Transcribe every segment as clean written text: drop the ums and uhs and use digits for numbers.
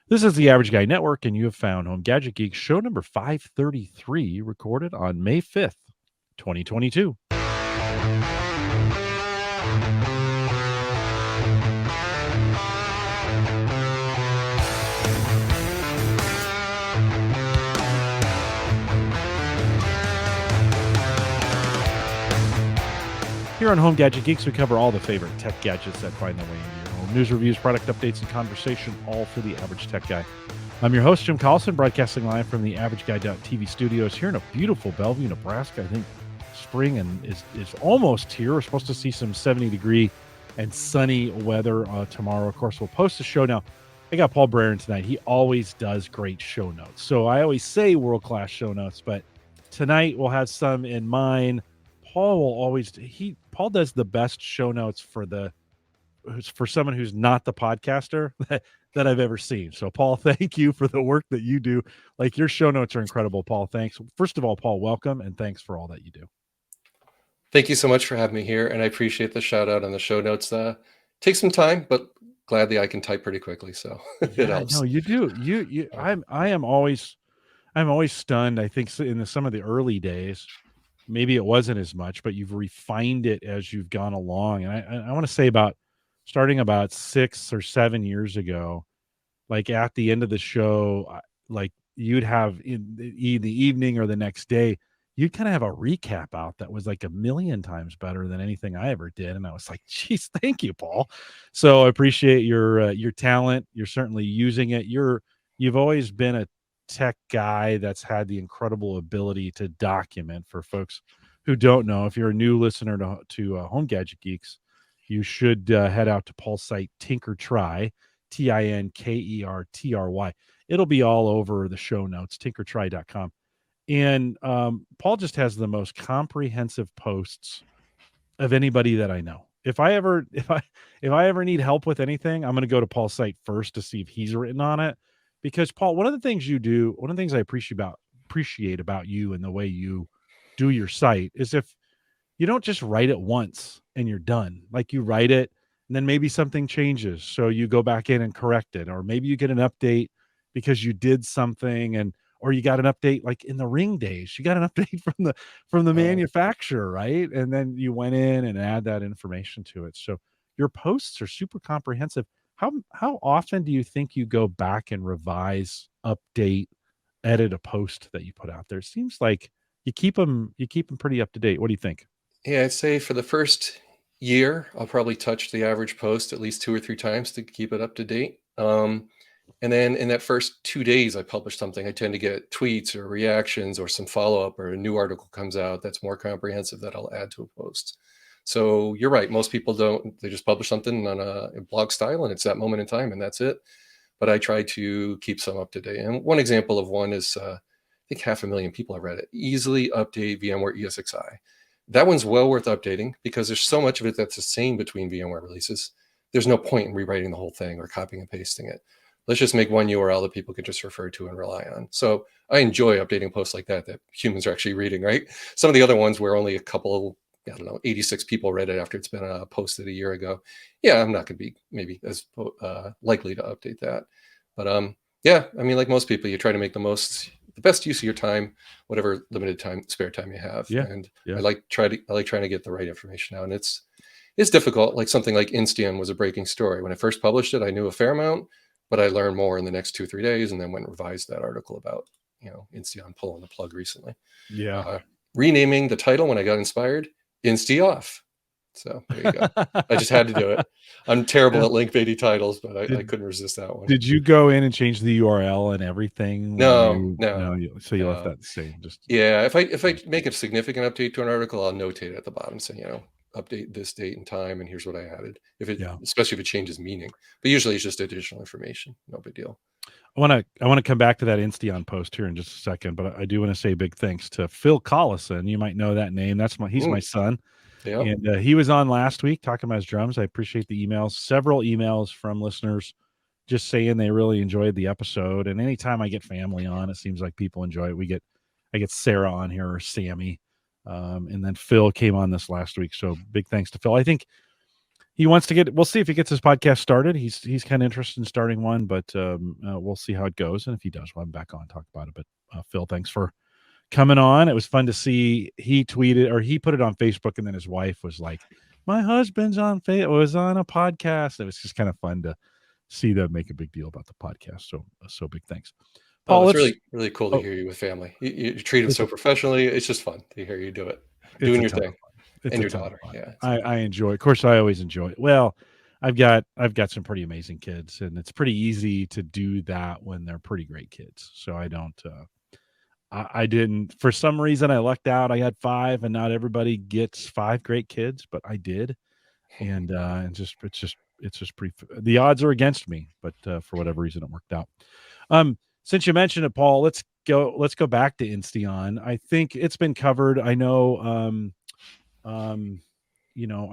This is the Average Guy Network, and you have found Home Gadget Geeks show number 533, recorded on May 5th, 2022. Here on Home Gadget Geeks, we cover all the favorite tech gadgets that find their way into your home. News, reviews, product updates, and conversation, all for the average tech guy. I'm your host, Jim Collison, broadcasting live from the AverageGuy.tv studios here in a beautiful Bellevue, Nebraska. I think spring is almost here. We're supposed to see some 70-degree and sunny weather tomorrow. Of course, we'll post the show. Now, I got Paul Braren tonight. He always does great show notes. So I always say world-class show notes, but tonight we'll have some in mind. Paul does the best show notes for someone who's not the podcaster that I've ever seen. So Paul, thank you for the work that you do. Like, your show notes are incredible, Paul. Thanks. First of all, Paul, welcome, and thanks for all that you do. Thank you so much for having me here, and I appreciate the shout out on the show notes. Takes some time, but gladly I can type pretty quickly, so it helps. No, you do. I'm always stunned. I think in some of the early days, maybe it wasn't as much, but you've refined it as you've gone along. And I want to say starting about 6 or 7 years ago, like at the end of the show, like you'd have in the evening or the next day, you'd kind of have a recap out that was like a million times better than anything I ever did. And I was like, geez, thank you, Paul. So I appreciate your talent. You're certainly using it. You've always been a tech guy that's had the incredible ability to document. For folks who don't know, if you're a new listener to Home Gadget Geeks, you should head out to Paul's site, Tinkertry, TINKERTRY. It'll be all over the show notes, tinkertry.com. And Paul just has the most comprehensive posts of anybody that I know. If I ever need help with anything, I'm going to go to Paul's site first to see if he's written on it. Because Paul, one of the things I appreciate about you and the way you do your site is if you don't just write it once and you're done. Like, you write it and then maybe something changes, so you go back in and correct it, or maybe you get an update because you did something, or you got an update like in the Ring days. You got an update from the manufacturer, right? And then you went in and add that information to it. So your posts are super comprehensive. How often do you think you go back and revise, update, edit a post that you put out there? It seems like you keep them pretty up to date. What do you think? Yeah, I'd say for the first year, I'll probably touch the average post at least 2 or 3 times to keep it up to date. And then in that first 2 days I publish something, I tend to get tweets or reactions or some follow-up, or a new article comes out that's more comprehensive that I'll add to a post. So you're right. Most people don't. They just publish something on a blog style, and it's that moment in time, and that's it. But I try to keep some up to date. And one example of one is, I think 500,000 people have read it. Easily update VMware ESXi. That one's well worth updating because there's so much of it that's the same between VMware releases. There's no point in rewriting the whole thing or copying and pasting it. Let's just make one URL that people can just refer to and rely on. So I enjoy updating posts like that humans are actually reading, right? Some of the other ones where only a couple, 86 people read it after it's been posted a year ago. Yeah, I'm not going to be maybe as likely to update that. But yeah, I mean, like most people, you try to make the best use of your time, whatever limited spare time you have. Yeah. And I like trying to get the right information out. And it's difficult. Like something like Insteon was a breaking story. When I first published it, I knew a fair amount, but I learned more in the next 2 or 3 days, and then went and revised that article about, Insteon pulling the plug recently. Yeah. Renaming the title when I got inspired, InsteOFF. So there you go. I just had to do it. I'm terrible at link baity titles, but I couldn't resist that one. Did you go in and change the URL and everything? No. So you left that the same. Yeah. If I make a significant update to an article, I'll notate it at the bottom, saying, update this date and time, and here's what I added. Especially if it changes meaning, but usually it's just additional information. No big deal. I want to come back to that Insteon post here in just a second, but I do want to say big thanks to Phil Collison. You might know that name. He's my son. Yeah. And he was on last week talking about his drums. I appreciate the emails. Several emails from listeners just saying they really enjoyed the episode. And anytime I get family on, it seems like people enjoy it. I get Sarah on here, or Sammy. And then Phil came on this last week. So big thanks to Phil. I think, he wants to get. We'll see if he gets his podcast started. He's kind of interested in starting one, but we'll see how it goes. And if he does, we'll have him back on and talk about it. But Phil, thanks for coming on. It was fun to see. He tweeted or he put it on Facebook, and then his wife was like, "My husband's was on a podcast." It was just kind of fun to see them make a big deal about the podcast. So big thanks, Oh, Paul. it's Let's. really, really cool to Oh, hear you with family. You treat it it's so a, professionally. It's just fun to hear you do it, it's doing a your ton of thing, fun. It's and a your ton of daughter. fun. Yeah, I enjoy. Of course, I always enjoy it. Well, I've got some pretty amazing kids, and it's pretty easy to do that when they're pretty great kids. So I don't. I didn't. For some reason, I lucked out. I had five, and not everybody gets five great kids, but I did. And just it's just pretty. The odds are against me, but for whatever reason, it worked out. Since you mentioned it, Paul, let's go back to Insteon. I think it's been covered. I know. I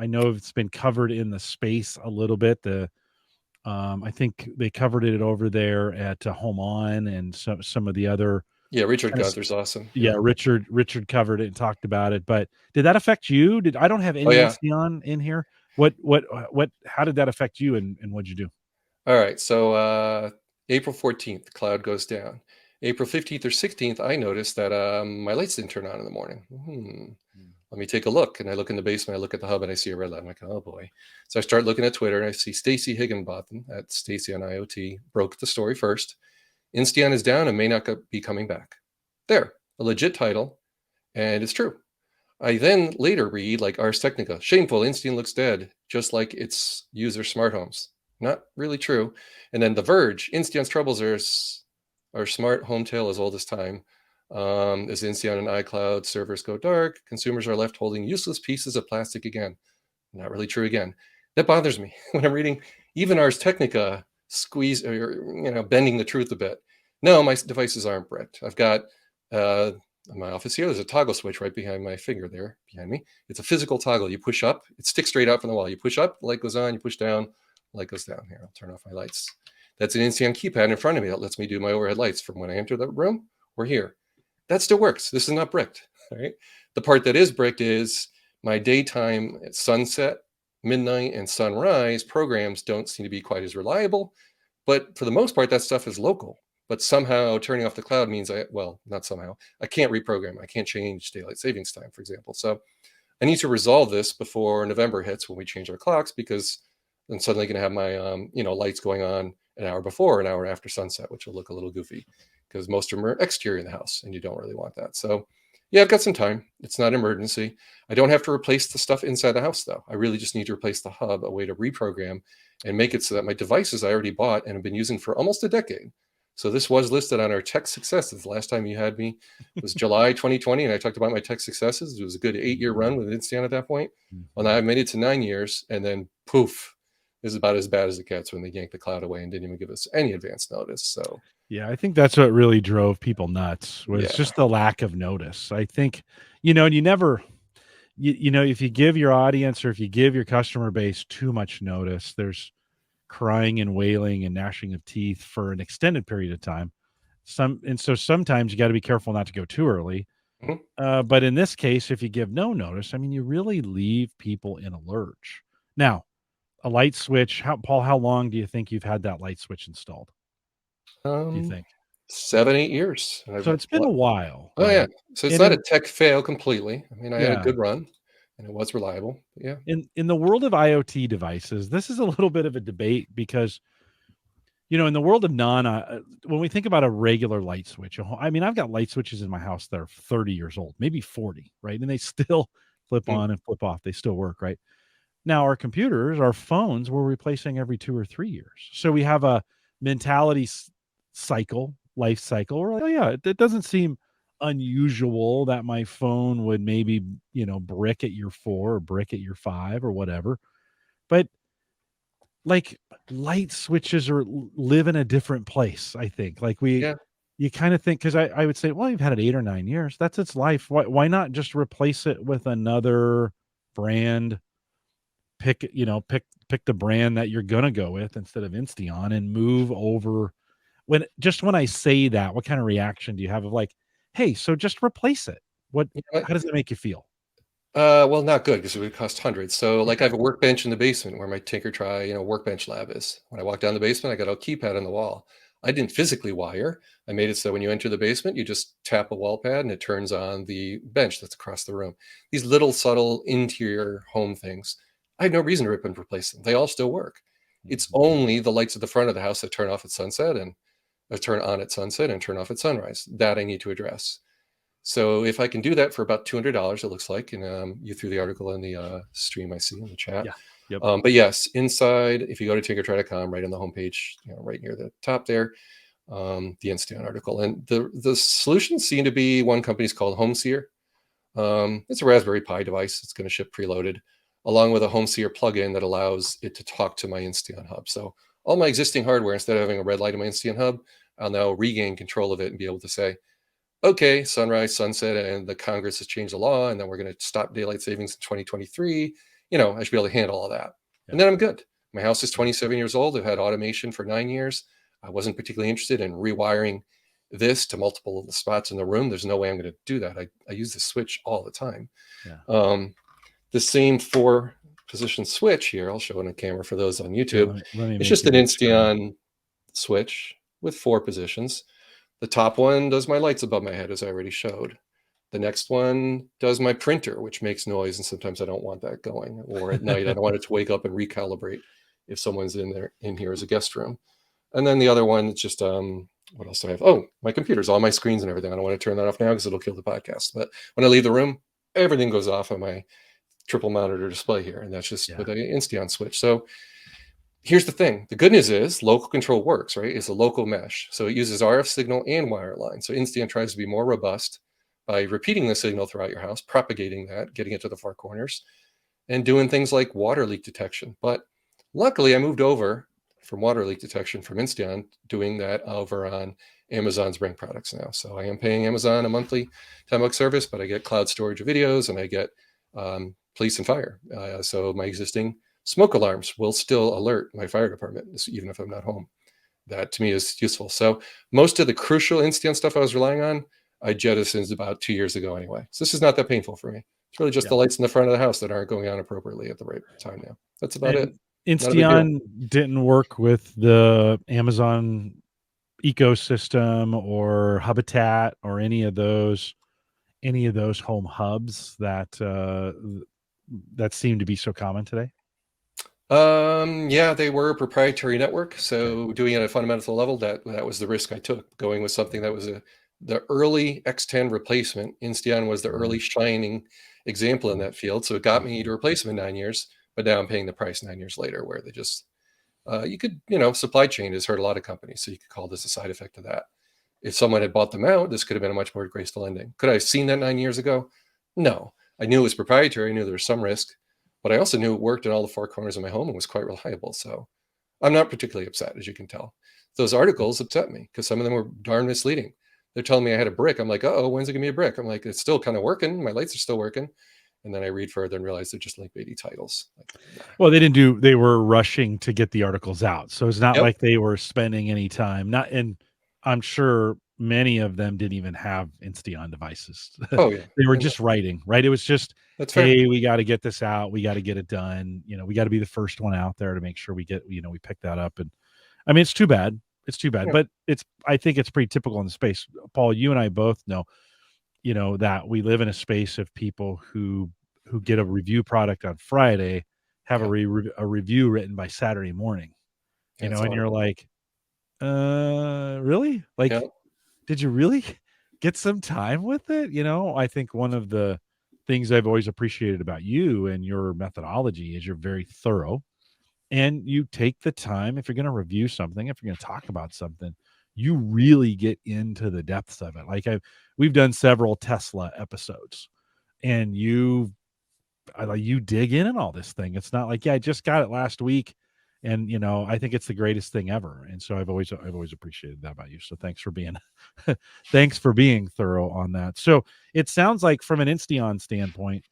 know it's been covered in the space a little bit. I think they covered it over there at Home On and some of the other yeah. Richard kind of. Gunther's awesome. Yeah, Richard covered it and talked about it. But did that affect you? I don't have Oh any yeah. Insteon in here. What how did that affect you and what'd you do? All right. So April 14th, cloud goes down. April 15th or 16th, I noticed that my lights didn't turn on in the morning. Let me take a look. And I look in the basement, I look at the hub, and I see a red light. I'm like, oh boy. So I start looking at Twitter, and I see Stacy Higginbotham at Stacy on IoT broke the story first. Insteon is down and may not be coming back. There, a legit title, and it's true. I then later read, like Ars Technica, shameful, Insteon looks dead, just like its user smart homes. Not really true. And then The Verge, Insteon's troubles are smart home tale as old as time. As Insteon and iCloud servers go dark, consumers are left holding useless pieces of plastic again. Not really true again. That bothers me when I'm reading even Ars Technica squeeze or bending the truth a bit. No, my devices aren't bricked. I've got in my office here, there's a toggle switch right behind my finger there behind me. It's a physical toggle. You push up, it sticks straight out from the wall. You push up, light goes on. You push down, light goes down. Here, I'll turn off my lights. That's an Insteon keypad in front of me that lets me do my overhead lights from when I enter the room or here. That still works. This is not bricked. All right. The part that is bricked is my daytime sunset, midnight, and sunrise programs don't seem to be quite as reliable. But for the most part, that stuff is local. But somehow turning off the cloud means not somehow, I can't reprogram. I can't change daylight savings time, for example. So I need to resolve this before November hits when we change our clocks, because I'm suddenly going to have my lights going on an hour before, an hour after sunset, which will look a little goofy because most of them are exterior in the house and you don't really want that. So yeah, I've got some time. It's not an emergency. I don't have to replace the stuff inside the house though. I really just need to replace the hub, a way to reprogram and make it so that my devices I already bought and have been using for almost a decade. So this was listed on our tech successes. The last time you had me was July 2020, and I talked about my tech successes. It was a good 8-year run with Insteon at that point. Well, now I've made it to 9 years, and then poof, this is about as bad as it gets when they yanked the cloud away and didn't even give us any advance notice. So Yeah, I think that's what really drove people nuts was yeah, just the lack of notice. I think, and you never, if you give your audience or if you give your customer base too much notice, there's crying and wailing and gnashing of teeth for an extended period of time. So sometimes you got to be careful not to go too early. Mhm. But in this case, if you give no notice, I mean, you really leave people in a lurch. Now, a light switch, Paul, how long do you think you've had that light switch installed? Do you think? 7, 8 years. So it's been a while, Oh yeah. right? So it's And not a in tech fail completely. I mean, I had a yeah, good run and it was reliable. But yeah. in the world of IoT devices, this is a little bit of a debate because in the world of when we think about a regular light switch, I mean, I've got light switches in my house that are 30 years old, maybe 40, right? And they still flip Hmm. on and flip off. They still work, right? Now, our computers, our phones, we're replacing every 2 or 3 years. So we have a mentality life cycle. We're like, oh yeah, it doesn't seem unusual that my phone would maybe, brick at year 4 or brick at year 5 or whatever. But like light switches live in a different place, I think. Like Yeah. you kind of think, because I would say, well, you've had it 8 or 9 years. That's its life. Why not just replace it with another brand? Pick the brand that you're gonna go with instead of Insteon and move over. When I say that, what kind of reaction do you have of like, hey, so just replace it? You know what? How does that make you feel? Well, not good because it would cost hundreds. So, like, I have a workbench in the basement where my Tinker Try, workbench lab is. When I walk down the basement, I got a keypad on the wall. I didn't physically wire. I made it so when you enter the basement, you just tap a wall pad and it turns on the bench that's across the room. These little subtle interior home things. I had no reason to rip and replace them. They all still work. It's Mhm. only the lights at the front of the house that turn off at sunset and turn on at sunset and turn off at sunrise that I need to address. So if I can do that for about $200, it looks like, and you threw the article in the stream I see in the chat. Yeah. Yep. But yes, inside, if you go to tinkertry.com, right on the homepage, right near the top there, the Insteon article, and the solutions seem to be one company's called HomeSeer. It's a Raspberry Pi device. It's going to ship preloaded, along with a HomeSeer plugin that allows it to talk to my Insteon hub. So all my existing hardware, instead of having a red light in my Insteon hub, I'll now regain control of it and be able to say, okay, sunrise, sunset, and the Congress has changed the law, and then we're going to stop daylight savings in 2023. I should be able to handle all that. Yeah. And then I'm good. My house is 27 years old. I've had automation for 9 years. I wasn't particularly interested in rewiring this to multiple spots in the room. There's no way I'm going to do that. I use the switch all the time. Yeah. The same 4-position switch here, I'll show it on camera for those on YouTube. Let me it's just an Insteon switch with 4 positions. The top one does my lights above my head, as I already showed. The next one does my printer, which makes noise, and sometimes I don't want that going. Or at night, I don't want it to wake up and recalibrate if someone's in here as a guest room. And then the other one, it's just what else do I have? Oh, my computer's, all my screens and everything. I don't want to turn that off now because it'll kill the podcast. But when I leave the room, everything goes off on my triple monitor display here, and that's just with an Insteon switch. So here's the thing. The good news is local control works, right? It's a local mesh. So it uses RF signal and wire line. So Insteon tries to be more robust by repeating the signal throughout your house, propagating that, getting it to the far corners, and doing things like water leak detection. But luckily, I moved over from water leak detection from Insteon, doing that over on Amazon's Ring products now. So I am paying Amazon a monthly $10 service, but I get cloud storage of videos and I get police and fire. So my existing smoke alarms will still alert my fire department, even if I'm not home. That to me is useful. So most of the crucial Insteon stuff I was relying on, I jettisoned about 2 years ago anyway. So this is not that painful for me. It's really just the lights in the front of the house that aren't going on appropriately at the right time now. That's about it. Insteon didn't work with the Amazon ecosystem or Habitat or any of those home hubs that seem to be so common today. Yeah, they were a proprietary network. So doing it at a fundamental level, that was the risk I took, going with something that was the early X10 replacement. Insteon was the early shining example in that field. So it got me to replace them in 9 years, but now I'm paying the price 9 years later, where they just, you could, supply chain has hurt a lot of companies. So you could call this a side effect of that. If someone had bought them out, this could have been a much more graceful ending. Could I have seen that 9 years ago? No. I knew it was proprietary. I knew there was some risk, but I also knew it worked in all the 4 corners of my home and was quite reliable. So I'm not particularly upset, as you can tell. Those articles upset me because some of them were darn misleading. They're telling me I had a brick. I'm like, oh, when's it gonna be a brick? I'm like, it's still kind of working. My lights are still working. And then I read further and realize they're just link baity titles. Well, they were rushing to get the articles out. So it's not like they were spending any time. And I'm sure many of them didn't even have Insteon devices. Oh yeah. They were just writing, right? It was just, hey, we got to get this out. We got to get it done. We got to be the first one out there to make sure we get, we pick that up. And I mean, it's too bad. It's too bad, but I think it's pretty typical in the space. Paul, you and I both know, that we live in a space of people who get a review product on Friday, have a review written by Saturday morning, and you're like, really? Like, did you really get some time with it? I think one of the things I've always appreciated about you and your methodology is you're very thorough. And you take the time, if you're going to review something, if you're going to talk about something, you really get into the depths of it. Like we've done several Tesla episodes, and you dig in all this thing. It's not like, I just got it last week, and I think it's the greatest thing ever. And so I've always appreciated that about you. So thanks for being thorough on that. So it sounds like from an Insteon standpoint,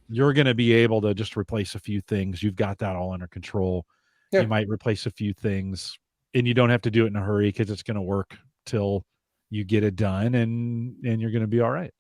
you're going to be able to just replace a few things. You've got that all under control. You might replace a few things, and you don't have to do it in a hurry because it's going to work till you get it done, and you're going to be all right.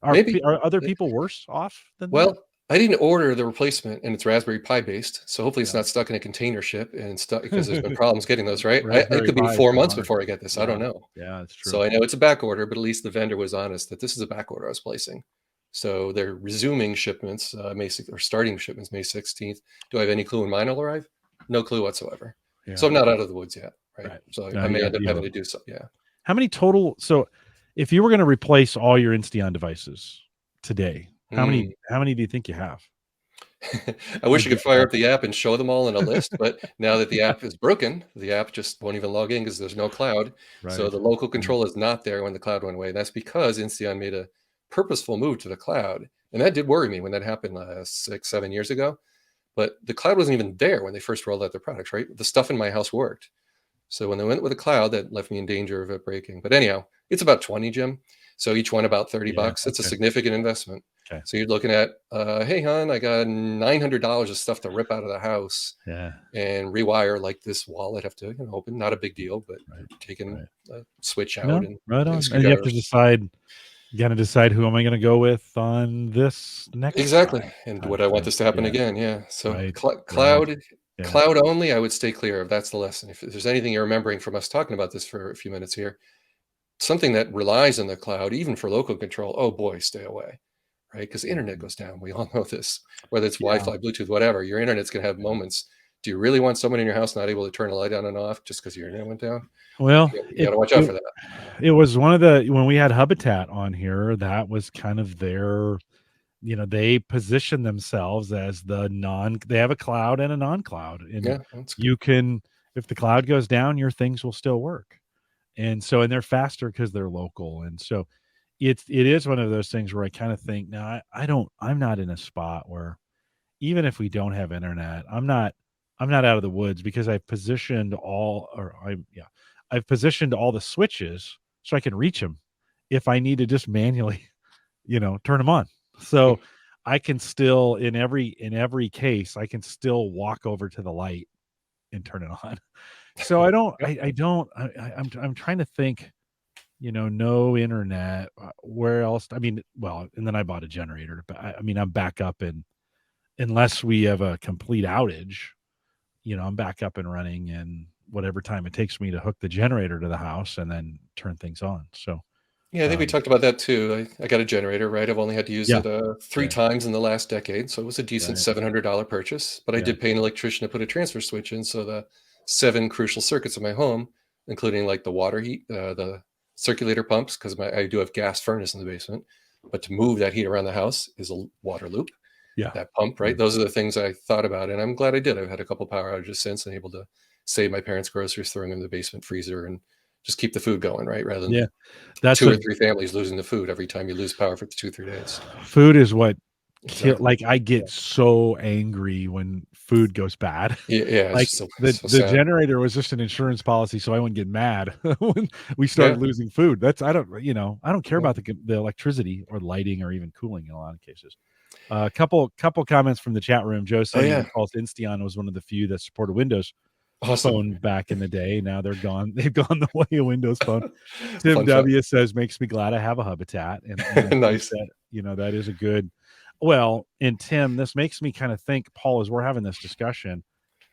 Maybe. Are other people worse off than that? Well, I didn't order the replacement, and it's Raspberry Pi based, so hopefully it's Yeah. not stuck in a container ship and stuck because there's been problems getting those, right? It Raspberry could be Pi is 4 so months hard. before I get this. I Yeah. don't know. Yeah, that's true. So I know it's a back order, but at least the vendor was honest that this is a back order I was placing. So they're resuming shipments May 6th, or starting shipments May 16th. Do I have any clue when mine will arrive? No clue whatsoever. So Yeah. I'm not out of the woods yet, right? Right. So No, I you may got end to up deal having with to it. do so. Yeah. How many total? So, if you were going to replace all your Insteon devices today, Mm. how many do you think you have? I wish Like, I could fire up the app and show them all in a list, but now that the app is broken, the app just won't even log in because there's no cloud. So right. the local Right. control is not there when the cloud went away. That's because Insteon made a purposeful move to the cloud. And that did worry me when that happened 6, 7 years ago. But the cloud wasn't even there when they first rolled out their products, right? The stuff in my house worked. So when they went with a cloud, that left me in danger of it breaking. But anyhow, it's about 20, Jim. So each one about 30 Yeah. bucks. It's a Okay. significant investment. Okay. So you're looking at, hey, hon, I got $900 of stuff to rip out of the house Yeah. and rewire, like this wall. I'd have to open. Not a big deal, but Right. taking Right. a switch out No. and Right getting on. And you have to screwdrivers. decide. You got to decide who am I going to go with on this next Exactly. time, And kind would of I want thing. this to happen Yeah. again? Yeah. So Right. Right. cloud, Yeah. cloud only, I would stay clear of. That's the lesson. If there's anything you're remembering from us talking about this for a few minutes here, something that relies on the cloud, even for local control, oh boy, stay away, right? Because the internet Mhm. goes down. We all know this, whether it's Yeah. Wi-Fi, Bluetooth, whatever, your internet's going to have Yeah. moments. Do you really want someone in your house not able to turn a light on and off just because your internet went down? Well, You got to watch out for that. it was one of the when we had Habitat on here, that was kind of their, they position themselves as they have a cloud and a non-cloud, and Yeah, that's good. you can, if the cloud goes down, your things will still work. And they're faster because they're local. And so it is one of those things where I kind of think, now I'm not in a spot where, even if we don't have internet, I'm not out of the woods, because I've positioned all the switches so I can reach them if I need to just manually, turn them on. So I can still, in every case, I can still walk over to the light and turn it on. So Yep. I'm trying to think, no internet, where else? I mean, well, and then I bought a generator, but I mean, I'm back up, and unless we have a complete outage, I'm back up and running in whatever time it takes me to hook the generator to the house and then turn things on. So, Yeah, I think we um, talked about that too. I got a generator, right? I've only had to use yeah, it three yeah, times in the last decade, so it was a decent right, $700 purchase. But I yeah, did pay an electrician to put a transfer switch in, so the 7 crucial circuits in my home, including like the water heat, the circulator pumps, because I do have gas furnace in the basement. But to move that heat around the house is a water loop, yeah, that pump, right? yeah. Those are the things I thought about, and I'm glad I did. I've had a couple power outages since and able to save my parents' groceries, throwing them in the basement freezer and just keep the food going, right? Rather than Yeah. That's two a or three families losing the food every time you lose power for 2, 3 days. Food is what kill. Exactly. Like, I Yeah. get so angry when food goes bad. Yeah, it's Like, just so, the so the sad. generator was just an insurance policy, so I wouldn't get mad when we Yeah. started losing food. I don't care Yeah. about the electricity or lighting or even cooling in a lot of cases. A couple comments from the chat room. Joe Oh saying yeah. Impulse Insteon was one of the few that supported Windows Awesome. Phone back in the day. Now they're gone. They've gone the way of Windows Phone. Tim Fun fact. W says, makes me glad I have a Habitat, and I think Nice. that, that is a good. Well, and Tim, this makes me kind of think, Paul, as we're having this discussion,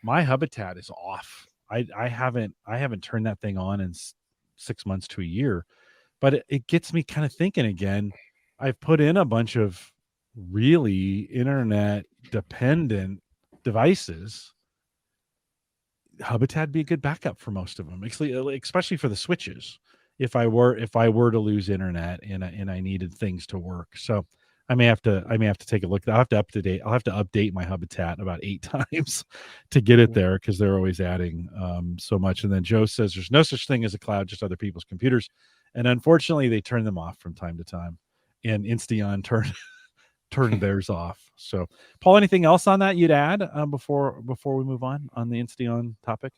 my Habitat is off. I haven't turned that thing on in 6 months to a year, but it gets me kind of thinking again. I've put in a bunch of really internet dependent devices. Habitat be a good backup for most of them, especially for the switches. If I were to lose internet and I needed things to work, so I may have to take a look. I'll have to update my Habitat about 8 times to get it there, because they're always adding so much. And then Joe says there's no such thing as a cloud, just other people's computers, and unfortunately they turn them off from time to time. And Insteon turned theirs off. So, Paul, anything else on that you'd add before we move on the Insteon topic?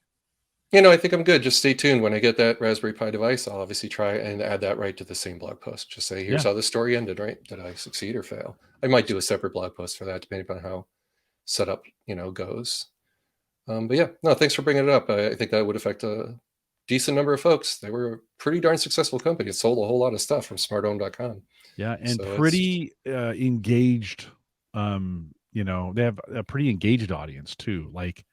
I think I'm good. Just stay tuned. When I get that Raspberry Pi device, I'll obviously try and add that right to the same blog post. Just say, here's Yeah, how the story ended, right? Did I succeed or fail? I might do a separate blog post for that, depending on how setup, goes. But yeah, no, thanks for bringing it up. I think that would affect decent number of folks. They were a pretty darn successful company. It sold a whole lot of stuff from smarthome.com. Yeah, and So it's pretty engaged. They have a pretty engaged audience too. Like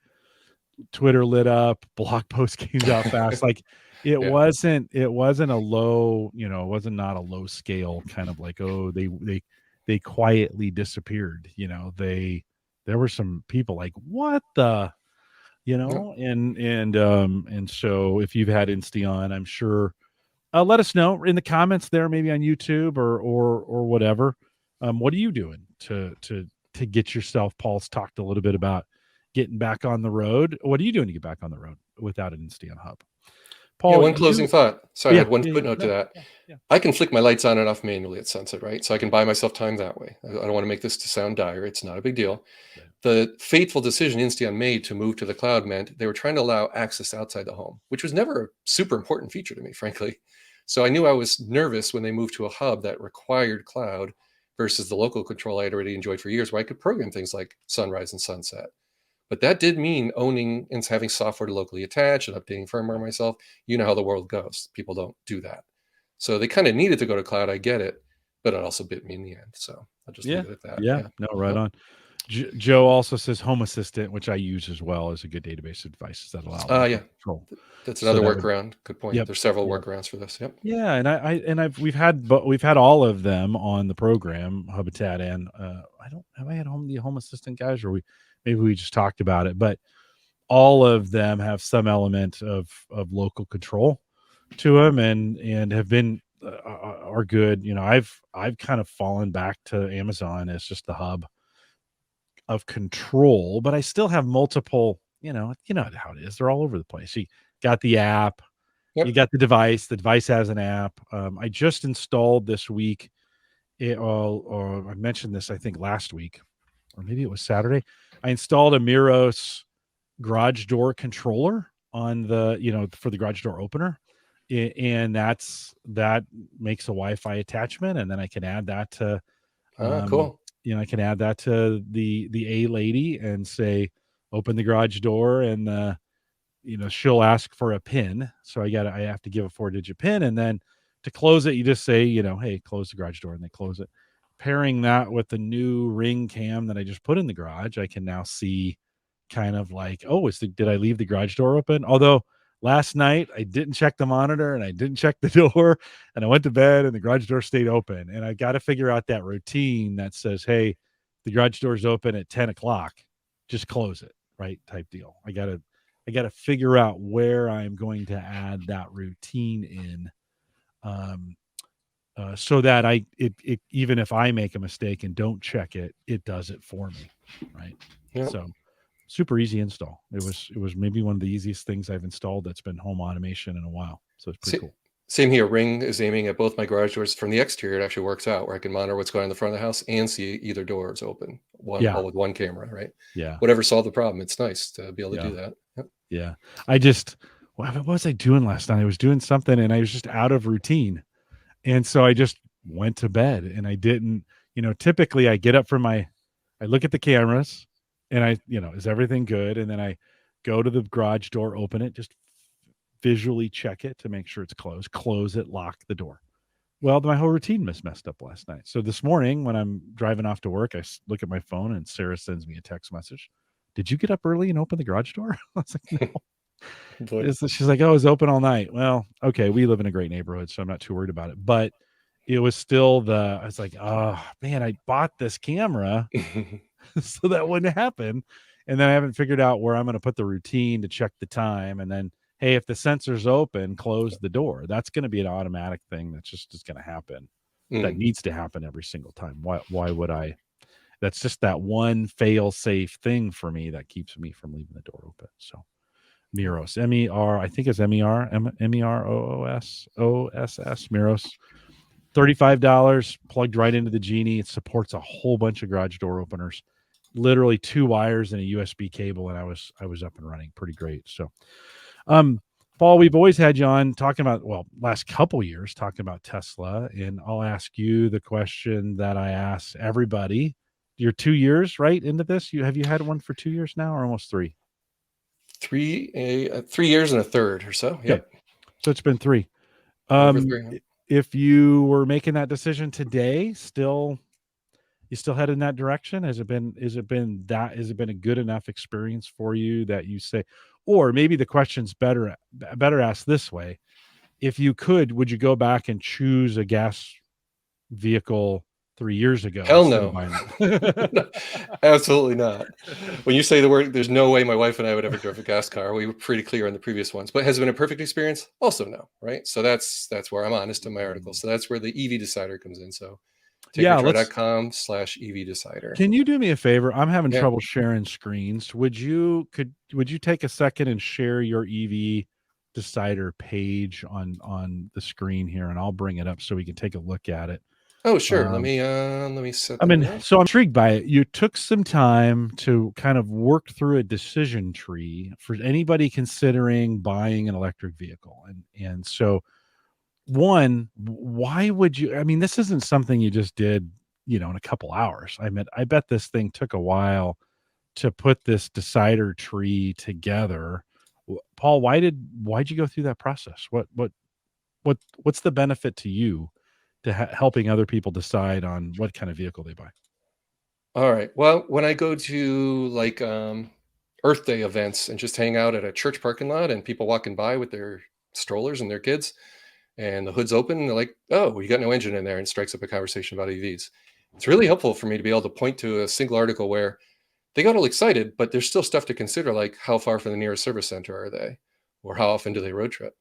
Twitter lit up, blog posts came out fast. Like it yeah. wasn't a low, it wasn't not a low scale kind of like, oh, they quietly disappeared. There were some people like, what the, and so if you've had Insteon, I'm sure let us know in the comments there, maybe on YouTube or whatever. What are you doing to get yourself? Paul's talked a little bit about getting back on the road. What are you doing to get back on the road without an Insteon hub? Paul, One closing thought. Sorry, I had one footnote to no, that. yeah. I can flick my lights on and off manually at sunset, right? So I can buy myself time that way. I don't want to make this to sound dire. It's not a big deal. Right. The fateful decision Insteon made to move to the cloud meant they were trying to allow access outside the home, which was never a super important feature to me, frankly. So I knew I was nervous when they moved to a hub that required cloud versus the local control I had already enjoyed for years, where I could program things like sunrise and sunset. But that did mean owning and having software to locally attach and updating firmware myself. You know how the world goes. People don't do that. So they kind of needed to go to cloud. I get it, but it also bit me in the end. So I'll just leave it at that. Yeah. No, right on. Joe also says Home Assistant, which I use as well, as a good database of devices that allow Yeah, control. That's another workaround. Good point. Yep. There's several workarounds for this. Yep. Yeah, and we've had all of them on the program, Habitat, and have I had the Home Assistant guys, or maybe we just talked about it, but all of them have some element of local control to them, and have been are good. I've kind of fallen back to Amazon as just the hub of control, but I still have multiple. You know how it is. They're all over the place. You got the app. Yep. You got the device. The device has an app. I just installed this week. Or I mentioned this, I think, last week, or maybe it was Saturday. I installed a Miros garage door controller on for the garage door opener, and that makes a Wi-Fi attachment, and then I can add that to Cool. I can add that to the A lady and say open the garage door, and she'll ask for a pin, so I have to give a 4-digit pin, and then to close it you just say, hey, close the garage door, and they close it. Pairing that with the new Ring cam that I just put in the garage, I can now see kind of like, oh, did I leave the garage door open? Although last night I didn't check the monitor and I didn't check the door, and I went to bed and the garage door stayed open, and I got to figure out that routine that says, hey, the garage door's open at 10 o'clock, just close it, right, type deal. I gotta figure out where I'm going to add that routine in, so that it even if I make a mistake and don't check it, it does it for me, right? Yep. So super easy install. It was maybe one of the easiest things I've installed that's been home automation in a while. So it's pretty cool. Same here. Ring is aiming at both my garage doors from the exterior. It actually works out where I can monitor what's going on in the front of the house and see either door is open. All with one camera, right? Yeah. Whatever solved the problem. It's nice to be able to do that. Yep. Yeah. What was I doing last night? I was doing something and I was just out of routine. And so I just went to bed, and I didn't, typically I get up I look at the cameras, and is everything good? And then I go to the garage door, open it, just visually check it to make sure it's closed, close it, lock the door. Well, my whole routine was messed up last night. So this morning when I'm driving off to work, I look at my phone and Sarah sends me a text message. Did you get up early and open the garage door? I was like, no. She's like, oh, it was open all night. Well, okay, we live in a great neighborhood, so I'm not too worried about it. But it was still I was like, oh man, I bought this camera so that wouldn't happen. And then I haven't figured out where I'm going to put the routine to check the time. And then, hey, if the sensor's open, close the door. That's going to be an automatic thing that's just going to happen. That needs to happen every single time. Why would I? That's just that one fail safe thing for me that keeps me from leaving the door open. So Miros, M-E-R, I think it's M-E-R, M-E-R-O-O-S-O-S-S, Miros. $35 plugged right into the Genie. It supports a whole bunch of garage door openers, literally 2 wires and a USB cable, and I was up and running pretty great. So, Paul, we've always had you on talking about, last couple years talking about Tesla, and I'll ask you the question that I ask everybody. You're 2 years right into this. Have you had one for 2 years now, or almost 3? 3 years and a third or so. Yep. Okay. So it's been 3. Over 3. Huh? If you were making that decision today, you still head in that direction? Has it been a good enough experience for you that you say, or maybe the question's better asked this way. If you could, would you go back and choose a gas vehicle 3 years ago Hell instead of no. buying it? Absolutely not. When you say the word, there's no way my wife and I would ever drive a gas car. We were pretty clear on the previous ones, but has it been a perfect experience? Also no, right? So that's where I'm honest in my article. So that's where the EV Decider comes in. So Yeah, tinkertry.com/EV Decider. can you do me a favor? I'm having Yeah. trouble sharing screens. Would you take a second and share your EV Decider page on the screen here, and I'll bring it up so we can take a look at it. Oh, sure. Let me set I that mean, up. so I'm intrigued by it. You took some time to kind of work through a decision tree for anybody considering buying an electric vehicle. And so one, why would you, I mean, this isn't something you just did, in a couple hours. I bet this thing took a while to put this decider tree together. Paul, why'd you go through that process? What's the benefit to you to helping other people decide on what kind of vehicle they buy? All right. Well, when I go to like Earth Day events and just hang out at a church parking lot and people walking by with their strollers and their kids and the hood's open and they're like, "Oh, you got no engine in there," and strikes up a conversation about EVs. It's really helpful for me to be able to point to a single article where they got all excited, but there's still stuff to consider, like how far from the nearest service center are they, or how often do they road trip?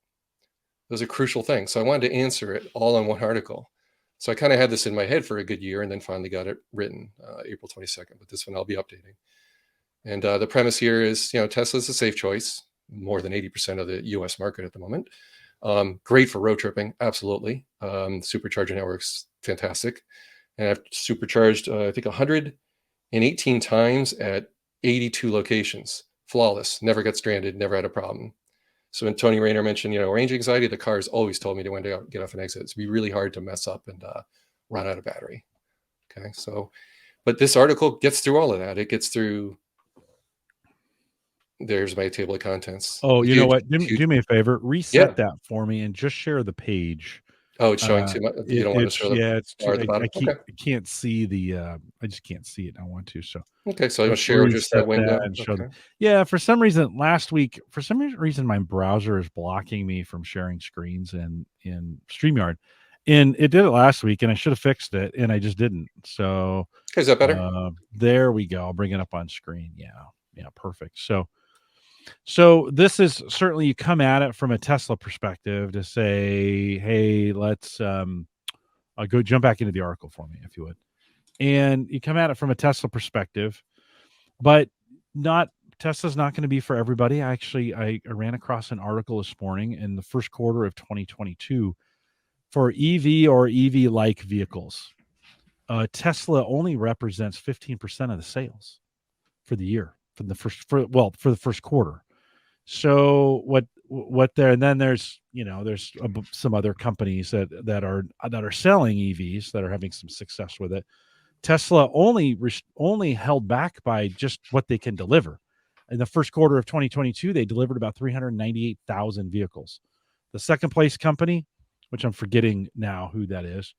Those are crucial things. So I wanted to answer it all in one article. So I kind of had this in my head for a good year and then finally got it written April 22nd. But this one I'll be updating. And the premise here is, Tesla's a safe choice, more than 80% of the US market at the moment. Great for road tripping, absolutely. Supercharger network's fantastic. And I've supercharged, I think, 118 times at 82 locations. Flawless, never got stranded, never had a problem. So when Tony Rayner mentioned, range anxiety, the car's always told me to when to get off an exit. It's be really hard to mess up and run out of battery. Okay, so, but this article gets through all of that. It gets through. There's my table of contents. Oh, you know Huge, what? huge. Do me a favor, Yeah. reset that for me and just share the page. Oh, it's showing too much. You don't want to It's show the yeah, it's too, bar at the bottom. Okay. I can't see the I just can't see it. I want to, so Okay. So I'm gonna let's share just reset that that window. and show them. Okay. Yeah, for some reason last week, my browser is blocking me from sharing screens in StreamYard. And it did it last week and I should have fixed it and I just didn't. So Okay, is that better? there we go. I'll bring it up on screen. Yeah. Yeah, perfect. So this is certainly, you come at it from a Tesla perspective to say, hey, let's go jump back into the article for me, if you would. And you come at it from a Tesla perspective, but not Tesla's not going to be for everybody. I ran across an article this morning in the first quarter of 2022 for EV or EV like vehicles. Tesla only represents 15% of the sales for the year for the first quarter. So what there, and then there's some other companies that are selling EVs that are having some success with it. Tesla only held back by just what they can deliver. In the first quarter of 2022, they delivered about 398,000 vehicles. The second place company, which I'm forgetting now who that is,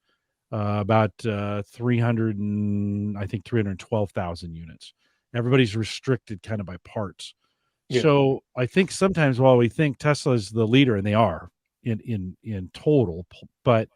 about 300 and I think 312,000 units. Everybody's restricted kind of by parts. Yeah. So I think sometimes while we think Tesla is the leader, and they are in total, but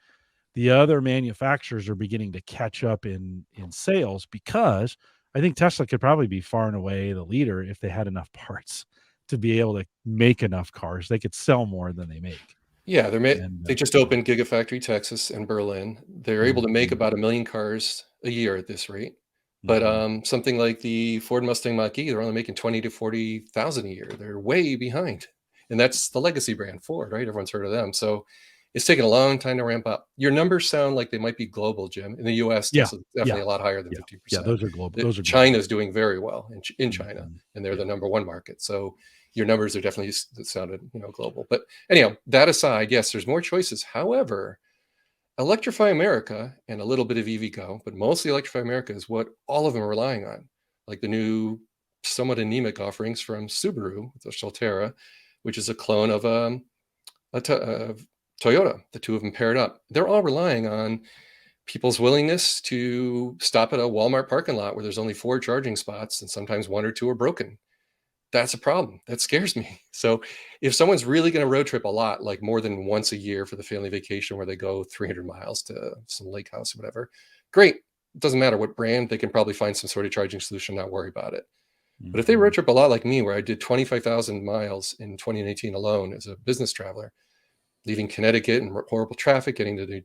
the other manufacturers are beginning to catch up in sales, because I think Tesla could probably be far and away the leader if they had enough parts to be able to make enough cars. They could sell more than they make. Yeah. And They just opened Gigafactory Texas and Berlin. They're able to make about 1 million cars a year at this rate. But something like the Ford Mustang Mach-E, they're only making 20 to 40,000 a year. They're way behind, and that's the legacy brand Ford, right? Everyone's heard of them. So it's taken a long time to ramp up. Your numbers sound like they might be global, Jim. In the U.S., yeah, Tesla's yeah, definitely a lot higher than yeah, 50%. those are global. Those are global. China's doing very well in China, Mhm. and they're Yeah. the number one market. So your numbers are definitely sounded global. But anyhow, that aside, yes, there's more choices. However, Electrify America and a little bit of EVgo, but mostly Electrify America is what all of them are relying on, like the new, somewhat anemic offerings from Subaru, the Solterra, which is a clone of Toyota, the two of them paired up. They're all relying on people's willingness to stop at a Walmart parking lot where there's only 4 charging spots and sometimes 1 or 2 are broken. That's a problem. That scares me. So if someone's really going to road trip a lot, like more than once a year for the family vacation where they go 300 miles to some lake house or whatever, great. It doesn't matter what brand, they can probably find some sort of charging solution, not worry about it. But if they road trip a lot like me, where I did 25,000 miles in 2018 alone as a business traveler, leaving Connecticut in horrible traffic, getting to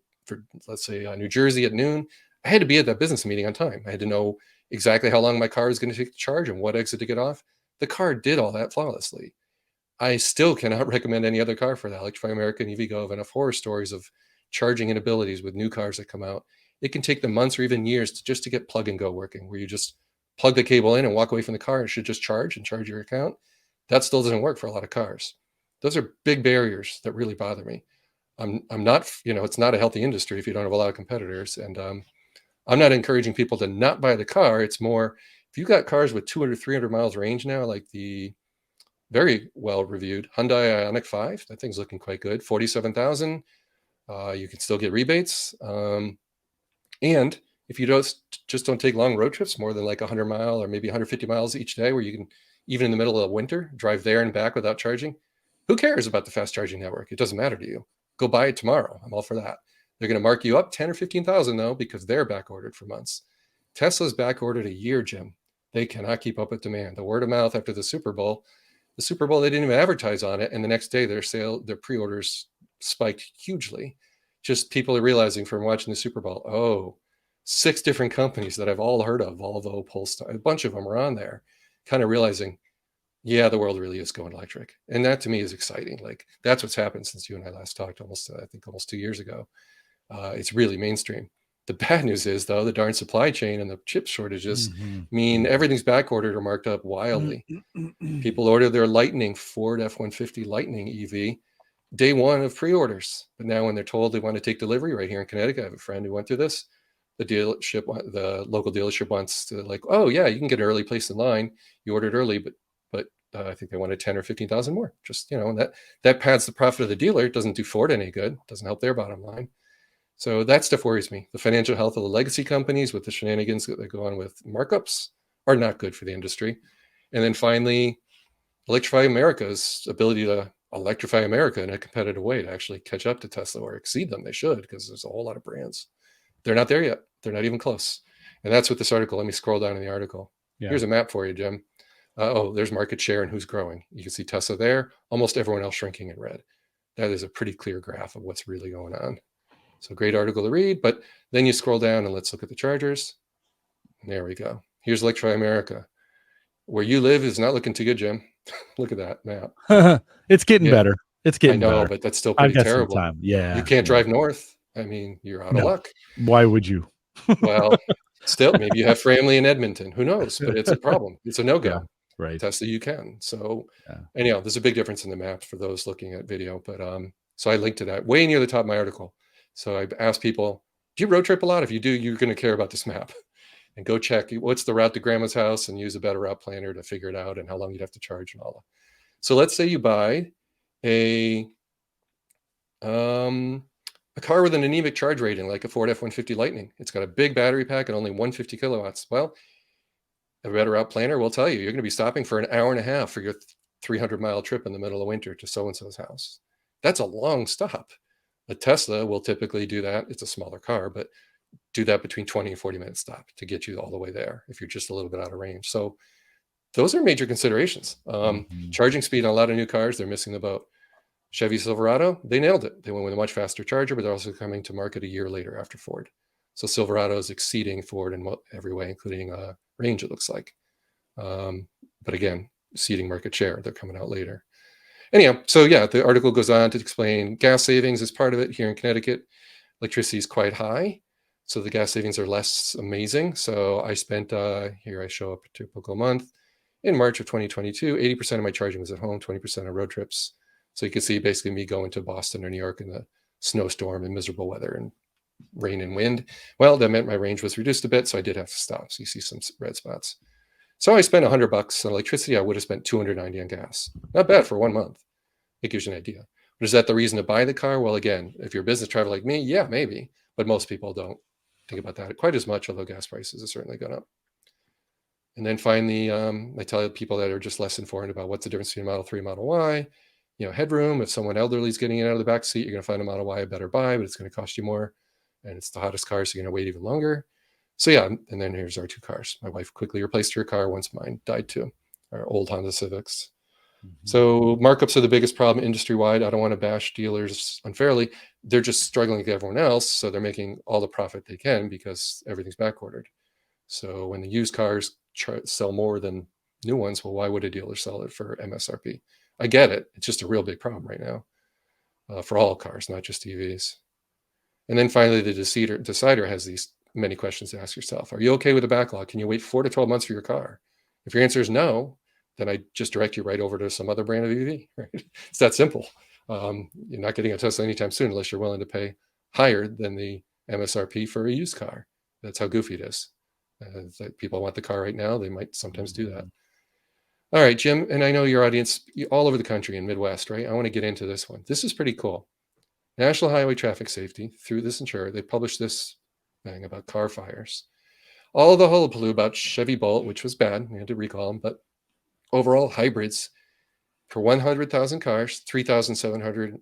let's say New Jersey at noon, I had to be at that business meeting on time. I had to know exactly how long my car was going to take to charge and what exit to get off. The car did all that flawlessly. I still cannot recommend any other car for that. Electrify America and EVgo have enough horror stories of charging inabilities with new cars that come out. It can take them months or even years just to get plug and go working, where you just plug the cable in and walk away from the car and it should just charge and charge your account. That still doesn't work for a lot of cars. Those are big barriers that really bother me. I'm not, it's not a healthy industry if you don't have a lot of competitors. And I'm not encouraging people to not buy the car. It's more, if you got cars with 200, 300 miles range now, like the very well reviewed Hyundai Ioniq 5, that thing's looking quite good. 47,000. You can still get rebates. And if you just don't take long road trips, more than like 100 mile or maybe 150 miles each day, where you can, even in the middle of winter, drive there and back without charging, who cares about the fast charging network? It doesn't matter to you. Go buy it tomorrow. I'm all for that. They're going to mark you up 10 or 15,000 though, because they're back ordered for months. Tesla's back ordered a year, Jim. They cannot keep up with demand. The word of mouth after the Super Bowl, they didn't even advertise on it. And the next day their pre-orders spiked hugely. Just people are realizing from watching the Super Bowl, 6 different companies that I've all heard of, Volvo, Polestar, a bunch of them are on there, kind of realizing, yeah, the world really is going electric. And that to me is exciting. Like that's what's happened since you and I last talked almost 2 years ago. It's really mainstream. The bad news is though, the darn supply chain and the chip shortages mean everything's back ordered or marked up wildly. People order their Lightning Ford F-150 Lightning EV day one of pre-orders. But now when they're told they want to take delivery right here in Connecticut, I have a friend who went through this. The local dealership wants to like, oh yeah, you can get an early place in line. You ordered early, but I think they wanted 10 or 15,000 more. Just, and that pads the profit of the dealer. It doesn't do Ford any good. Doesn't help their bottom line. So that stuff worries me. The financial health of the legacy companies with the shenanigans that go on with markups are not good for the industry. And then finally, Electrify America's ability to electrify America in a competitive way to actually catch up to Tesla or exceed them. They should, because there's a whole lot of brands. They're not there yet. They're not even close. And that's what this article, let me scroll down in the article. Yeah. Here's a map for you, Jim. There's market share and who's growing. You can see Tesla there, almost everyone else shrinking in red. That is a pretty clear graph of what's really going on. So great article to read, but then you scroll down and let's look at the chargers. There we go. Here's Electrify America. Where you live is not looking too good, Jim. Look at that map. It's getting better. It's getting better. I know, but that's still pretty terrible. Time. Yeah. You can't drive north. I mean, you're out of luck. Why would you? Well, still, maybe you have family in Edmonton. Who knows? But it's a problem. It's a no-go. Yeah, right. Tesla, you can. So anyhow, there's a big difference in the maps for those looking at video. But so I linked to that way near the top of my article. So I asked people, do you road trip a lot? If you do, you're going to care about this map. And go check what's the route to grandma's house and use a better route planner to figure it out and how long you'd have to charge and all that. So let's say you buy a car with an anemic charge rating, like a Ford F-150 Lightning. It's got a big battery pack and only 150 kilowatts. Well, a better route planner will tell you you're going to be stopping for an hour and a half for your 300-mile trip in the middle of winter to so-and-so's house. That's a long stop. A Tesla will typically do that. It's a smaller car, but do that between 20 and 40 minute stop to get you all the way there if you're just a little bit out of range. So those are major considerations. Charging speed on a lot of new cars, they're missing the boat. Chevy Silverado, they nailed it. They went with a much faster charger, but they're also coming to market a year later after Ford. So Silverado is exceeding Ford in every way, including range, it looks like. But again, ceding market share, they're coming out later. Anyhow, so yeah, the article goes on to explain gas savings as part of it. Here in Connecticut, electricity is quite high. So the gas savings are less amazing. So I spent, here I show up a typical month. In March of 2022, 80% of my charging was at home, 20% on road trips. So you can see basically me going to Boston or New York in the snowstorm and miserable weather and rain and wind. Well, that meant my range was reduced a bit, so I did have to stop. So you see some red spots. So I spent $100 on electricity. I would have spent $290 on gas. Not bad for 1 month. It gives you an idea. But is that the reason to buy the car? Well, again, if you're a business traveler like me, yeah, maybe. But most people don't think about that quite as much, although gas prices have certainly gone up. And then finally, I tell people that are just less informed about what's the difference between Model 3 and Model Y. Headroom. If someone elderly is getting in out of the back seat, you're going to find a Model Y a better buy, but it's going to cost you more. And it's the hottest car, so you're going to wait even longer. So yeah, and then here's our two cars. My wife quickly replaced her car once mine died too, our old Honda Civics. So markups are the biggest problem industry-wide. I don't want to bash dealers unfairly. They're just struggling like everyone else, so they're making all the profit they can because everything's backordered. So when the used cars sell more than new ones, well, why would a dealer sell it for MSRP? I get it. It's just a real big problem right now for all cars, not just EVs. And then finally, the decider has these many questions to ask yourself. Are you okay with the backlog? Can you wait 4 to 12 months for your car? If your answer is no, then I just direct you right over to some other brand of EV. Right? It's that simple. You're not getting a Tesla anytime soon unless you're willing to pay higher than the MSRP for a used car. That's how goofy it is. People want the car right now. They might sometimes do that. All right, Jim, and I know your audience all over the country and Midwest, right? I want to get into this one. This is pretty cool. National Highway Traffic Safety, through this insurer, they published this thing about car fires. All the hullabaloo about Chevy Bolt, which was bad. We had to recall them, but overall hybrids per 100,000 cars, 3,400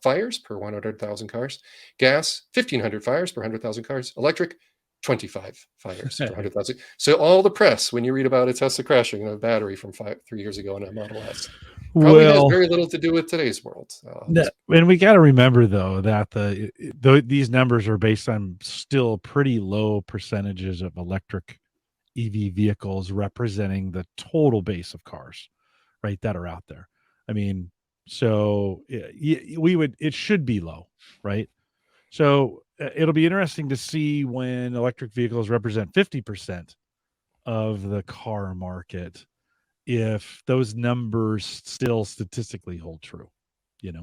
fires per 100,000 cars. Gas, 1,500 fires per 100,000 cars. Electric, 25 fires per 100,000. So all the press, when you read about a Tesla crashing a battery from 3 years ago in a Model S, probably has very little to do with today's world. And we got to remember, though, that these numbers are based on still pretty low percentages of electric EV vehicles representing the total base of cars, right, that are out there. I mean, so it should be low, right? So it'll be interesting to see when electric vehicles represent 50% of the car market, if those numbers still statistically hold true, This is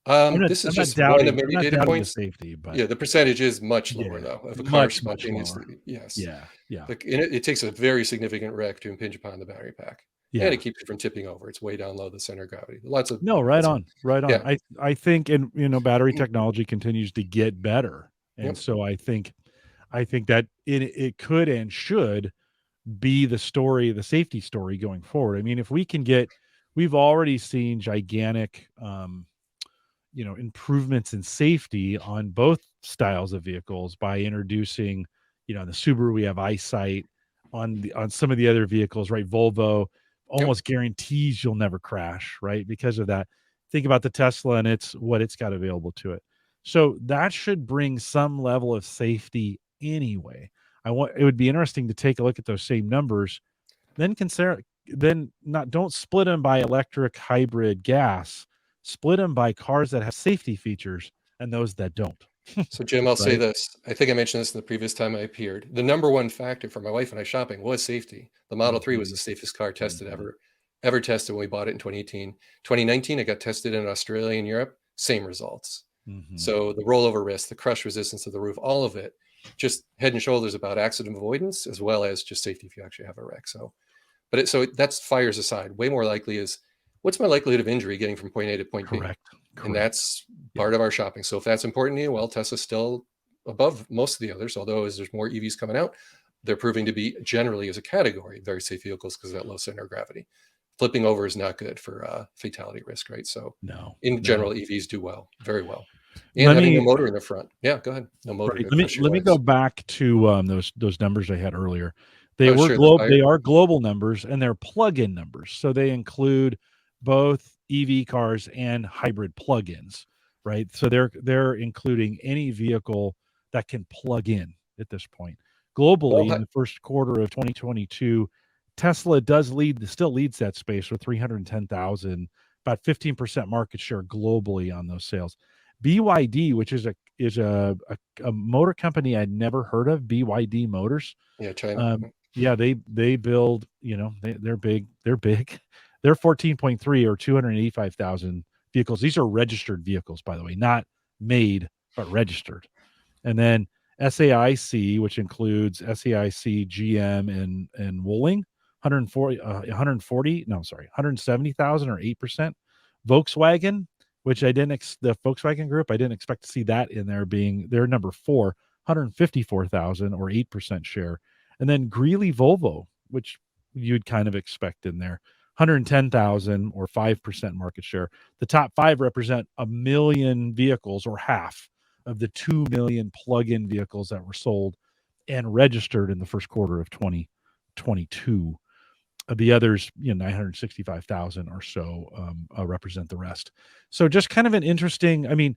I'm not just one of doubting, many data the points. safety, but Yeah, the percentage is much lower though. If a car much spontaneously, lower. yes. Yeah. It takes a very significant wreck to impinge upon the battery pack. Yeah. And it keeps it from tipping over. It's way down low, the center of gravity. Right on. Yeah. I think, and battery technology continues to get better. And so I think that it could and should be the safety story going forward. I mean, if we've already seen gigantic, improvements in safety on both styles of vehicles by introducing, the Subaru, we have eyesight on some of the other vehicles, right? Volvo almost guarantees you'll never crash, right? Because of that. Think about the Tesla and what it's got available to it. So that should bring some level of safety anyway. It would be interesting to take a look at those same numbers, then don't split them by electric, hybrid, gas, split them by cars that have safety features and those that don't. So Jim, I'll say Right? this. I think I mentioned this in the previous time I appeared. The number one factor for my wife and I shopping was safety. The Model 3 was the safest car tested ever tested when we bought it in 2018. 2019, it got tested in Australia and Europe. Same results. So the rollover risk, the crush resistance of the roof, all of it, just head and shoulders about accident avoidance as well as just safety if you actually have a wreck. So that's fires aside. Way more likely is, what's my likelihood of injury getting from point A to point B? Correct. And that's part of our shopping. So if that's important to you, well, Tesla's still above most of the others, although as there's more EVs coming out, they're proving to be generally as a category very safe vehicles because of that low center of gravity. Flipping over is not good for fatality risk, right? So in general, EVs do well, very well. And having a motor in the front. Yeah, go ahead. No motor. Right. Let me go back to those numbers I had earlier. They are global numbers and they're plug-in numbers. So they include both EV cars and hybrid plug-ins, right? So they're including any vehicle that can plug in at this point. Globally, in the first quarter of 2022, Tesla still leads that space with 310,000, about 15% market share globally on those sales. BYD, which is a motor company I'd never heard of, BYD Motors. Yeah, China. They build, they're big. They're 14.3 or 285,000 vehicles. These are registered vehicles, by the way, not made, but registered. And then SAIC, which includes SAIC, GM, and Wuling, 170,000 or 8%. Volkswagen, which I didn't the Volkswagen Group, I didn't expect to see that in there, being their number 4, 154,000 or 8% share. And then Greeley Volvo, which you'd kind of expect in there, 110,000 or 5% market share. The top 5 represent 1 million vehicles, or half of the 2 million plug-in vehicles that were sold and registered in the first quarter of 2022. The others, 965,000 or so, represent the rest. So just kind of an interesting, I mean,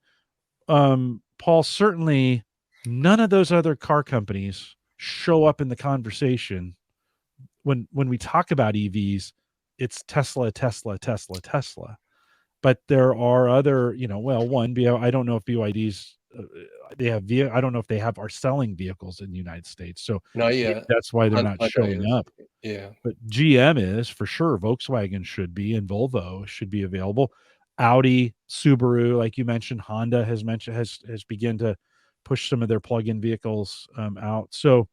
Paul, certainly none of those other car companies show up in the conversation when we talk about EVs. It's Tesla, Tesla, Tesla, Tesla. But there are other, one, I don't know if BYD's they have I don't know if they are selling vehicles in the United States. So Not maybe yet. that's why they're not Hyundai showing is. up. Yeah. But GM is for sure. Volkswagen should be, and Volvo should be available. Audi, Subaru, like you mentioned, Honda has begun to push some of their plug-in vehicles out. So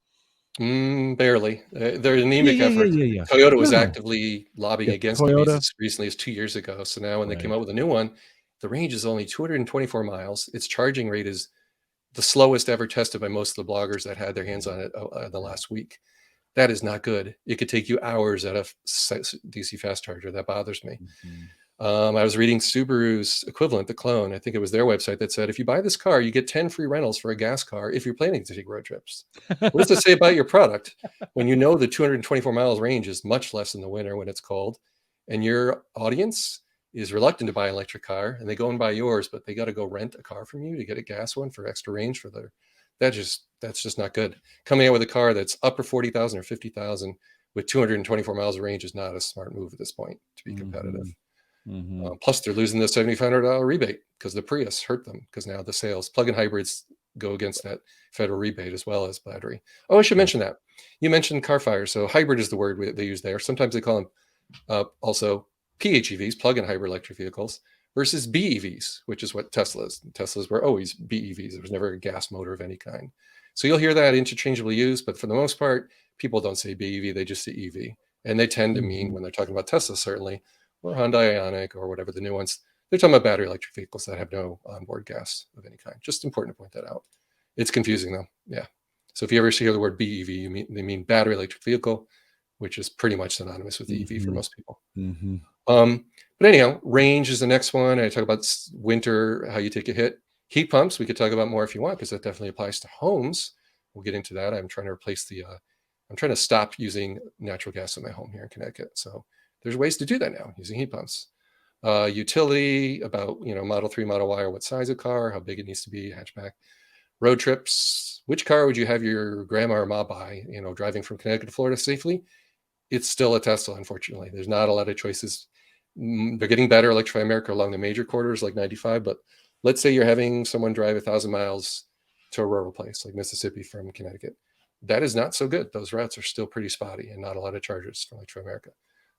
Barely. They're an anemic yeah. effort. Toyota was No. actively lobbying Yeah, against EVs Toyota. as recently as 2 years ago. So now when they came Right. out with a new one, the range is only 224 miles. Its charging rate is the slowest ever tested by most of the bloggers that had their hands on it the last week. That is not good. It could take you hours at a DC fast charger. That bothers me. Mm-hmm. I was reading Subaru's equivalent, the clone. I think it was their website that said, if you buy this car, you get 10 free rentals for a gas car if you're planning to take road trips. What does it say about your product when you know the 224 miles range is much less in the winter when it's cold, and your audience is reluctant to buy an electric car, and they go and buy yours, but they got to go rent a car from you to get a gas one for extra range for their, that's just not good. Coming out with a car that's upper 40,000 or 50,000 with 224 miles of range is not a smart move at this point to be competitive. Mm-hmm. Plus, they're losing the $7,500 rebate because the Prius hurt them, because now the sales plug-in hybrids go against that federal rebate as well as battery. Oh, I should mention that. You mentioned car fire. So hybrid is the word they use there. Sometimes they call them also PHEVs, plug-in hybrid electric vehicles, versus BEVs, which is what Tesla is. Teslas were always BEVs. There was never a gas motor of any kind. So you'll hear that interchangeably used, but for the most part, people don't say BEV, they just say EV. And they tend to mean, when they're talking about Tesla, certainly, or Hyundai Ioniq or whatever the new ones, they're talking about battery electric vehicles that have no onboard gas of any kind. Just important to point that out. It's confusing though. Yeah. So if you ever hear the word BEV, they mean battery electric vehicle, which is pretty much synonymous with EV for most people. But anyhow, range is the next one. I talk about winter, how you take a hit. Heat pumps, we could talk about more if you want, because that definitely applies to homes. We'll get into that. I'm trying to replace I'm trying to stop using natural gas in my home here in Connecticut. So there's ways to do that now using heat pumps. Utility, about Model 3, Model Y, or what size of car, how big it needs to be, hatchback. Road trips, which car would you have your grandma or ma buy, driving from Connecticut to Florida safely? It's still a Tesla, unfortunately. There's not a lot of choices. They're getting better, Electrify America, along the major corridors like 95, but let's say you're having someone drive 1,000 miles to a rural place like Mississippi from Connecticut. That is not so good. Those routes are still pretty spotty and not a lot of chargers from Electrify America.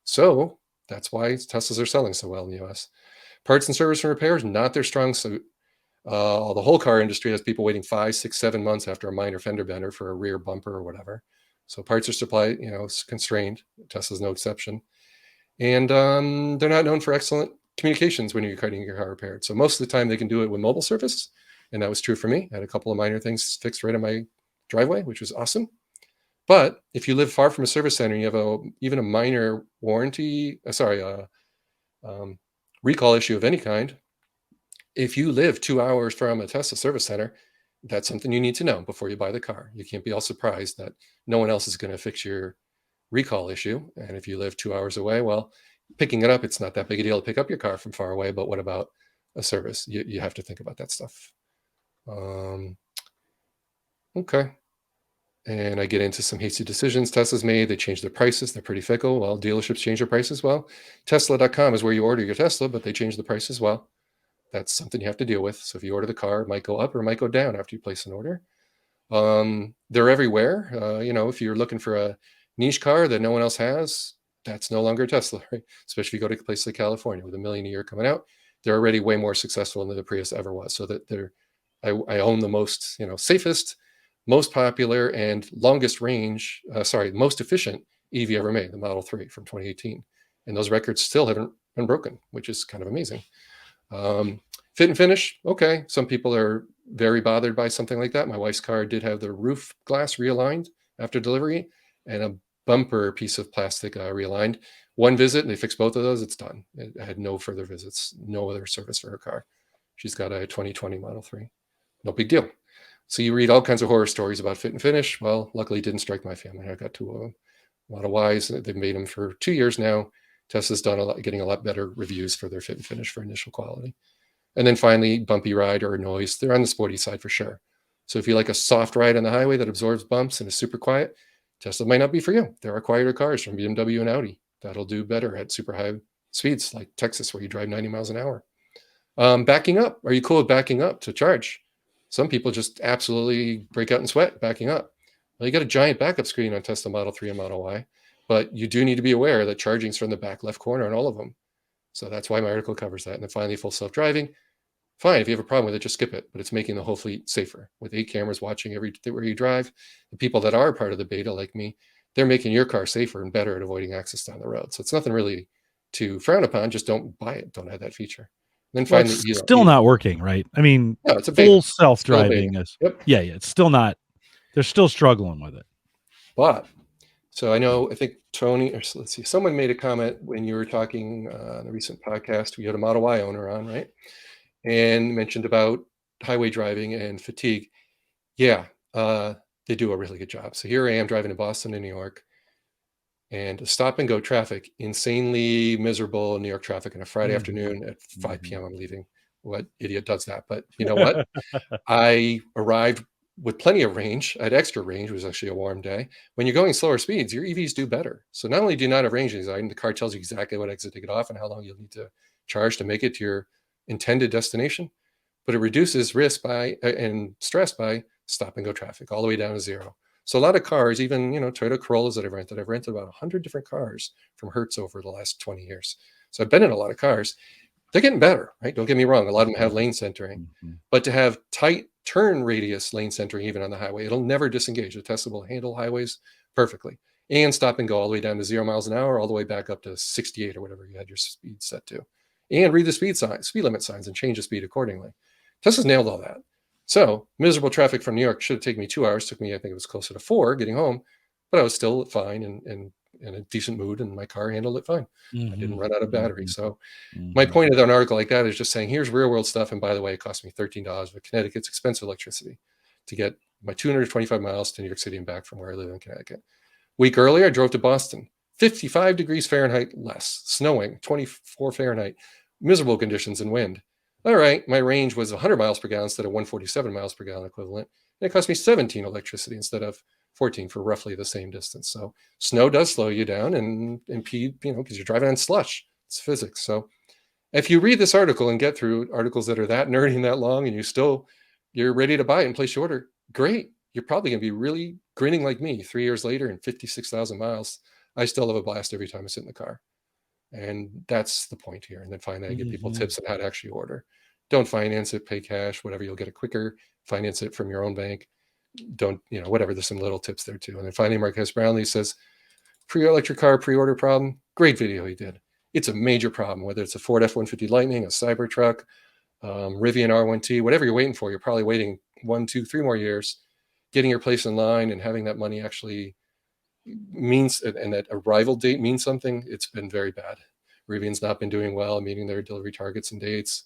So that's why Teslas are selling so well in the US. Parts and service and repairs, not their strong suit. The whole car industry has people waiting 5, 6, 7 months after a minor fender bender for a rear bumper or whatever. So parts are supply, constrained. Tesla's no exception. And they're not known for excellent communications when you're getting your car repaired. So most of the time they can do it with mobile service. And that was true for me. I had a couple of minor things fixed right in my driveway, which was awesome. But if you live far from a service center and you have even a minor recall issue of any kind, if you live 2 hours from a Tesla service center, that's something you need to know before you buy the car. You can't be all surprised that no one else is going to fix your recall issue. And if you live 2 hours away, well, picking it up, it's not that big a deal to pick up your car from far away. But what about a service? You have to think about that stuff. Okay. And I get into some hasty decisions Tesla's made. They change their prices. They're pretty fickle. Well, dealerships change their prices. Well, Tesla.com is where you order your Tesla, but they change the price as well. That's something you have to deal with. So if you order the car, it might go up or it might go down after you place an order. They're everywhere. If you're looking for a niche car that no one else has, that's no longer a Tesla, right? Especially if you go to a place like California with 1 million a year coming out. They're already way more successful than the Prius ever was. So that I own the most, safest, most popular, and most efficient EV ever made, the Model 3 from 2018. And those records still haven't been broken, which is kind of amazing. Fit and finish, okay. Some people are very bothered by something like that. My wife's car did have the roof glass realigned after delivery and a bumper piece of plastic realigned. One visit, and they fixed both of those, it's done. It had no further visits, no other service for her car. She's got a 2020 Model 3. No big deal. So you read all kinds of horror stories about fit and finish. Well, luckily it didn't strike my family. I got two of them. Model Ys, they've made them for 2 years now. Tesla's done getting a lot better reviews for their fit and finish for initial quality. And then finally, bumpy ride or noise. They're on the sporty side for sure. So if you like a soft ride on the highway that absorbs bumps and is super quiet, Tesla might not be for you. There are quieter cars from BMW and Audi that'll do better at super high speeds, like Texas, where you drive 90 miles an hour. Backing up. Are you cool with backing up to charge? Some people just absolutely break out in sweat backing up. Well, you got a giant backup screen on Tesla Model 3 and Model Y, but you do need to be aware that charging's from the back left corner on all of them. So that's why my article covers that. And then finally, full self-driving. Fine, if you have a problem with it, just skip it. But it's making the whole fleet safer with 8 cameras watching everywhere you drive. The people that are part of the beta, like me, they're making your car safer and better at avoiding accidents down the road. So it's nothing really to frown upon. Just don't buy it. Don't have that feature. And then finally, it's still not working, right? I mean, no, it's a full self-driving is, yep. Yeah, it's still not. They're still struggling with it. But so I think Tony, or let's see, someone made a comment when you were talking on a recent podcast. We had a Model Y owner on, right? And mentioned about highway driving and fatigue. Yeah, they do a really good job. So here I am driving to Boston and New York, and stop and go traffic, insanely miserable New York traffic on a Friday afternoon at 5 p.m. I'm leaving. What idiot does that? But you know what? I arrived with plenty of range. I had extra range. It was actually a warm day. When you're going slower speeds, your EVs do better. So not only do you not have range anxiety, the car tells you exactly what exit to get off and how long you'll need to charge to make it to your intended destination, but it reduces risk by and stress by stop and go traffic all the way down to zero. So a lot of cars, even Toyota Corollas that I've rented about 100 different cars from Hertz over the last 20 years. So I've been in a lot of cars. They're getting better, right? Don't get me wrong. A lot of them have lane centering, but to have tight turn radius lane centering even on the highway, it'll never disengage. The Tesla will handle highways perfectly and stop and go all the way down to 0 miles an hour, all the way back up to 68 or whatever you had your speed set to. And read the speed limit signs and change the speed accordingly. Tesla's nailed all that. So miserable traffic from New York should have taken me 2 hours. Took me, I think it was closer to 4 getting home, but I was still fine and in a decent mood, and my car handled it fine. I didn't run out of battery. So my point of an article like that is just saying, here's real world stuff. And by the way, it cost me $13 with Connecticut's expensive electricity to get my 225 miles to New York City and back from where I live in Connecticut. Week earlier, I drove to Boston, 55 degrees Fahrenheit less, snowing, 24 Fahrenheit. Miserable conditions and wind. All right, my range was 100 miles per gallon instead of 147 miles per gallon equivalent. And it cost me 17 electricity instead of 14 for roughly the same distance. So snow does slow you down and impede, because you're driving on slush. It's physics. So if you read this article and get through articles that are that nerdy and that long, and you're ready to buy it and place your order, great. You're probably going to be really grinning like me 3 years later and 56,000 miles. I still have a blast every time I sit in the car. And that's the point here. And then finally, I give people tips on how to actually order. Don't finance it, pay cash, whatever. You'll get it quicker. Finance it from your own bank. Don't, whatever. There's some little tips there too. And then finally, Marquez Brownlee says, electric car pre-order problem. Great video he did. It's a major problem, whether it's a Ford F-150 Lightning, a Cybertruck, Rivian R1T, whatever you're waiting for. You're probably waiting 1, 2, 3 more years. Getting your place in line and having that money actually means, and that arrival date means something. It's been very bad. Rivian's not been doing well, meeting their delivery targets and dates.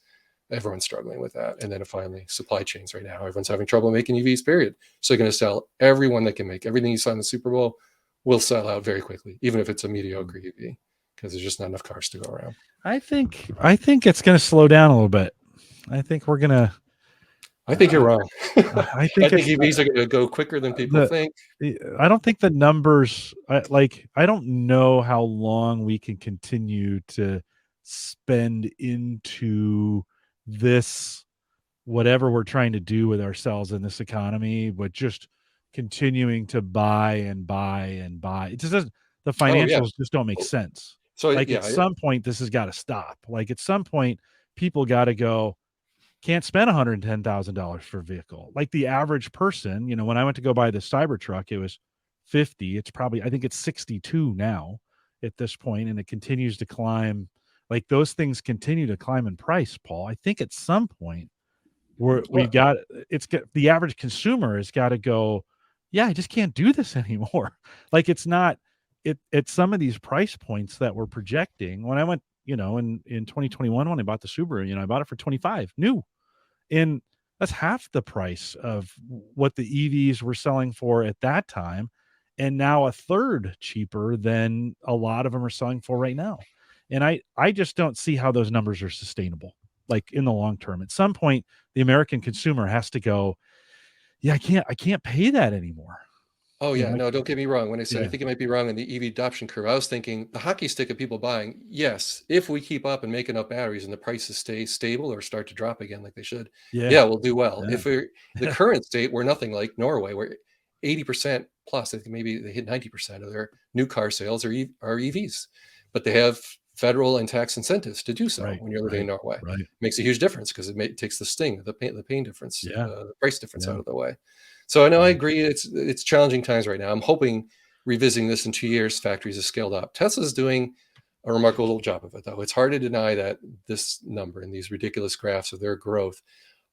Everyone's struggling with that. And then finally, supply chains right now. Everyone's having trouble making EVs, period. So they're going to sell everyone that can make. Everything you saw in the Super Bowl will sell out very quickly, even if it's a mediocre EV, because there's just not enough cars to go around. I think it's going to slow down a little bit. I think we're going to. I think you're wrong. I think EVs are going to go quicker than people think. I don't think the numbers, I don't know how long we can continue to spend into this, whatever we're trying to do with ourselves in this economy, but just continuing to buy and buy and buy. It just doesn't, the financials just don't make sense. So at some point, this has got to stop. Like at some point, people got to go, can't spend $110,000 for a vehicle. Like the average person, when I went to go buy the Cybertruck, it was 50. It's probably, I think it's 62 now at this point, and it continues to climb. Like those things continue to climb in price, Paul. I think at some point we've got the average consumer has got to go, yeah, I just can't do this anymore. Like it's not at some of these price points that we're projecting. When I went, in 2021 when I bought the Subaru, I bought it for 25 new, and that's half the price of what the EVs were selling for at that time, and now a third cheaper than a lot of them are selling for right now. And I just don't see how those numbers are sustainable, like in the long term. At some point, the American consumer has to go, yeah, I can't pay that anymore. Oh yeah, no, don't get me wrong. When I say I Yeah. think it might be wrong in the EV adoption curve, I was thinking the hockey stick of people buying. Yes, if we keep up and make enough batteries and the prices stay stable or start to drop again like they should, Yeah. yeah, we'll do well. Yeah. If we're the current state, we're nothing like Norway, where 80% plus, I think maybe they hit 90% of their new car sales are EVs, but they have federal and tax incentives to do so Right. when you're living in Right. Norway. Right. Makes a huge difference because it takes the sting, the pain difference, Yeah. the price difference Yeah. out of the way. So I know I Yeah. agree. It's challenging times right now. I'm hoping revisiting this in 2 years, factories have scaled up. Tesla's doing a remarkable job of it, though. It's hard to deny that this number and these ridiculous graphs of their growth,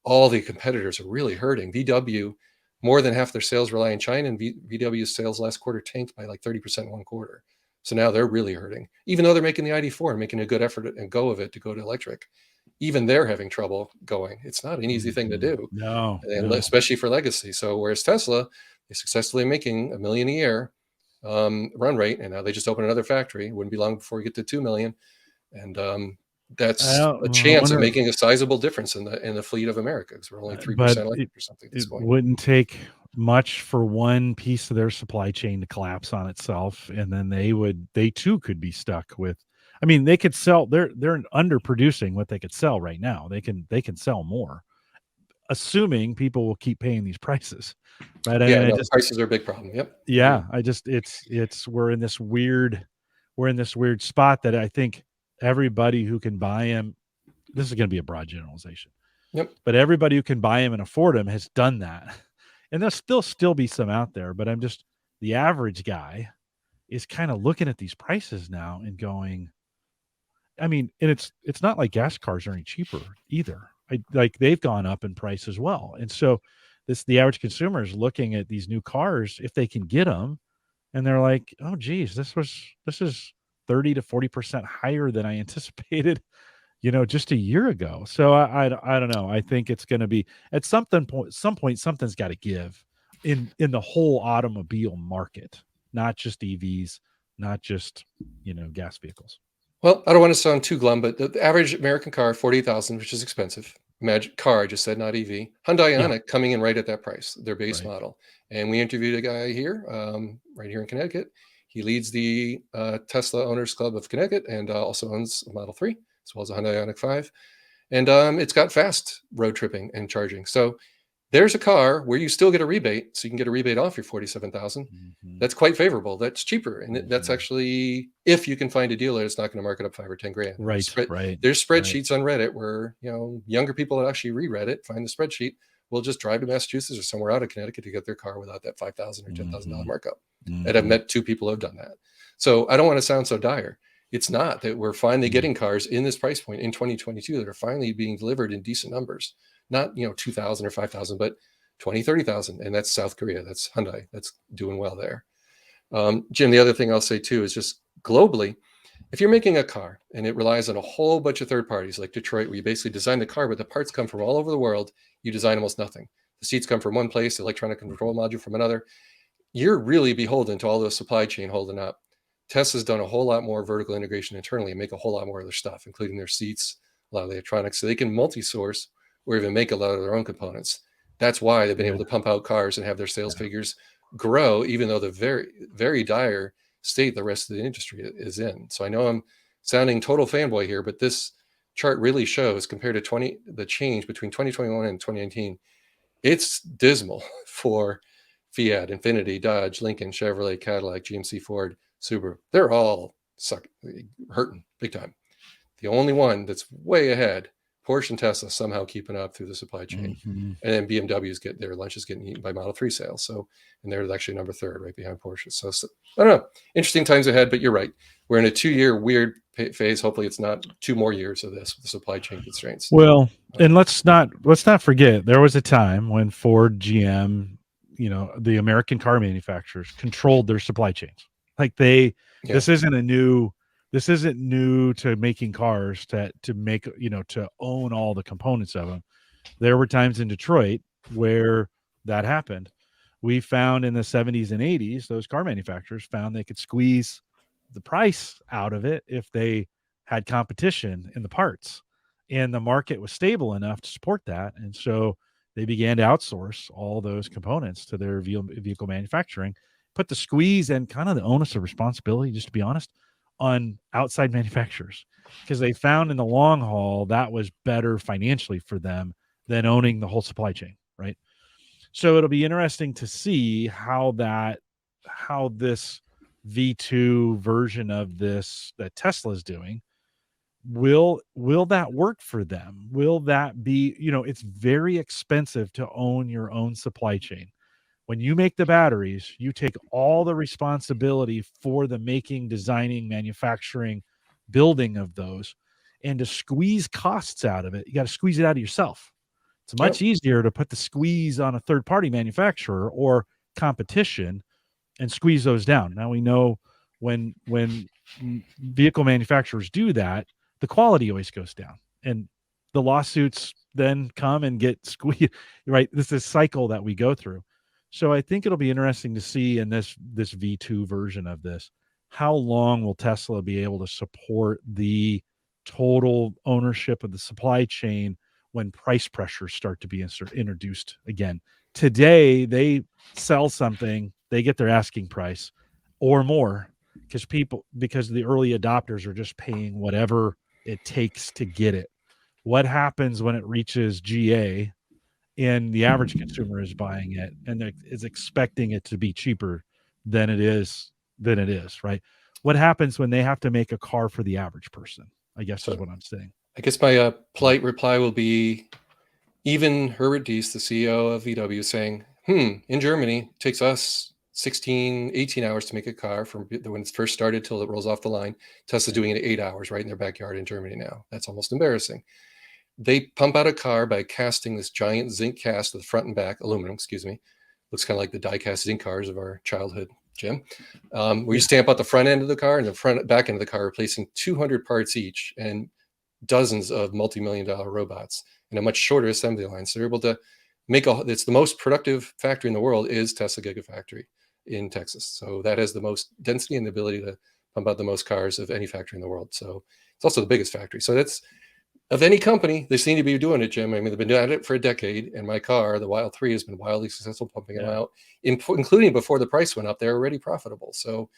all the competitors are really hurting. VW, more than half their sales rely in China, and VW's sales last quarter tanked by like 30% in one quarter. So now they're really hurting, even though they're making the ID4 and making a good effort and go of it to go to electric. Even they're having trouble going. It's not an easy thing to do, No. and especially for legacy. So whereas Tesla is successfully making $1 million a year run rate, and now they just open another factory. It wouldn't be long before we get to 2 million, and that's a I chance of wonder, making a sizable difference in the fleet of America, because we're only but 3% electric or something at this it point. wouldn't take much for one piece of their supply chain to collapse on itself, and then they too could be stuck with. I mean, they could sell. They're underproducing what they could sell right now. They can sell more, assuming people will keep paying these prices, right? I Yeah, mean, no, the prices are a big problem. Yep, agreed. I just it's we're in this weird spot that I think everybody who can buy them. This is going to be a broad generalization, Yep. but everybody who can buy them and afford them has done that. And there'll still be some out there, but the average guy is kind of looking at these prices now and going, I mean, and it's not like gas cars are any cheaper either. Like they've gone up in price as well. And so the average consumer is looking at these new cars if they can get them, and they're like, "Oh geez, this is 30 to 40% higher than I anticipated, just a year ago." So I don't know. I think it's going to be at some point something's got to give in the whole automobile market, not just EVs, not just gas vehicles. Well, I don't want to sound too glum, but the average American car, 48,000, which is expensive. Imagine car, I just said, not EV. Hyundai Yeah, Ioniq coming in right at that price, their base right. model. And we interviewed a guy here, right here in Connecticut. He leads the Tesla Owners Club of Connecticut, and also owns a Model 3, as well as a Hyundai Ioniq 5. And it's got fast road tripping and charging. So there's a car where you still get a rebate, so you can get a rebate off your 47,000. Mhm, That's quite favorable. That's cheaper, and that's mhm. actually, if you can find a dealer that's not going to mark it up 5 or 10 grand. And Right, right, there's right. spreadsheets on Reddit where younger people that actually reread it, find the spreadsheet, will just drive to Massachusetts or somewhere out of Connecticut to get their car without that $5,000 or $10,000 Mhm, markup. And I've mhm, met 2 people who have done that. So I don't want to sound so dire. It's not that we're finally mhm. getting cars in this price point in 2022 that are finally being delivered in decent numbers, not 2,000 or 5,000, but 20, 30,000. And that's South Korea. That's Hyundai. That's doing well there. Jim, the other thing I'll say too is just globally, if you're making a car and it relies on a whole bunch of third parties like Detroit, where you basically design the car, but the parts come from all over the world, you design almost nothing. The seats come from one place, the electronic control module from another. You're really beholden to all those supply chain holding up. Tesla's done a whole lot more vertical integration internally and make a whole lot more of their stuff, including their seats, a lot of the electronics, so they can multi-source or even make a lot of their own components. That's why they've been Yeah, able to pump out cars and have their sales yeah. figures grow, even though the very, very dire state the rest of the industry is in. So I know I'm sounding total fanboy here, but this chart really shows, compared to the change between 2021 and 2019, it's dismal for Fiat, Infiniti, Dodge, Lincoln, Chevrolet, Cadillac, GMC, Ford, Subaru. They're all hurting big time. The only one that's way ahead Porsche and Tesla somehow keeping up through the supply chain. Mm-hmm. And then BMW's their lunch is getting eaten by Model 3 sales. So, and they're actually number 3rd right behind Porsche. So I don't know, interesting times ahead, but you're right. We're in a 2-year weird phase. Hopefully it's not 2 more years of this with the supply chain constraints. Well, and let's not forget, there was a time when Ford, GM, the American car manufacturers controlled their supply chains. Like this isn't new to making cars to make, to own all the components of them. There were times in Detroit where that happened. We found in the 70s and 80s, those car manufacturers found they could squeeze the price out of it if they had competition in the parts, and the market was stable enough to support that. And so they began to outsource all those components to their vehicle manufacturing, put the squeeze and kind of the onus of responsibility, just to be honest, on outside manufacturers, because they found in the long haul that was better financially for them than owning the whole supply chain, right? So it'll be interesting to see how this V2 version of this that Tesla is doing will that work for them. Will that be, it's very expensive to own your own supply chain. When you make the batteries, you take all the responsibility for the making, designing, manufacturing, building of those. And to squeeze costs out of it, you got to squeeze it out of yourself. It's much easier to put the squeeze on a third-party manufacturer or competition and squeeze those down. Now we know when vehicle manufacturers do that, the quality always goes down, and the lawsuits then come and get squeezed. Right? This is a cycle that we go through. So I think it'll be interesting to see in this V2 version of this, how long will Tesla be able to support the total ownership of the supply chain when price pressures start to be introduced again. Today, they sell something, they get their asking price or more because the early adopters are just paying whatever it takes to get it. What happens when it reaches GA and the average consumer is buying it and is expecting it to be cheaper than it is, right? What happens when they have to make a car for the average person, I guess is what I'm saying. I guess my polite reply will be, even Herbert Diess, the CEO of VW, saying, in Germany, it takes us 16, 18 hours to make a car from when it's first started till it rolls off the line. Tesla's doing it in 8 hours right in their backyard in Germany now. That's almost embarrassing. They pump out a car by casting this giant zinc cast to the front and back, aluminum, excuse me. Looks kind of like the die-cast zinc cars of our childhood, Jim. Where you stamp out the front end of the car and the back end of the car, replacing 200 parts each and dozens of multi-million-dollar robots in a much shorter assembly line. So they're able to make it's the most productive factory in the world is Tesla Gigafactory in Texas. So that has the most density and the ability to pump out the most cars of any factory in the world. So it's also the biggest factory. So that's, of any company, they seem to be doing it, Jim. I mean, they've been doing it for a decade, and my car, the Wild 3, has been wildly successful pumping them out, including before the price went up. They're already profitable. So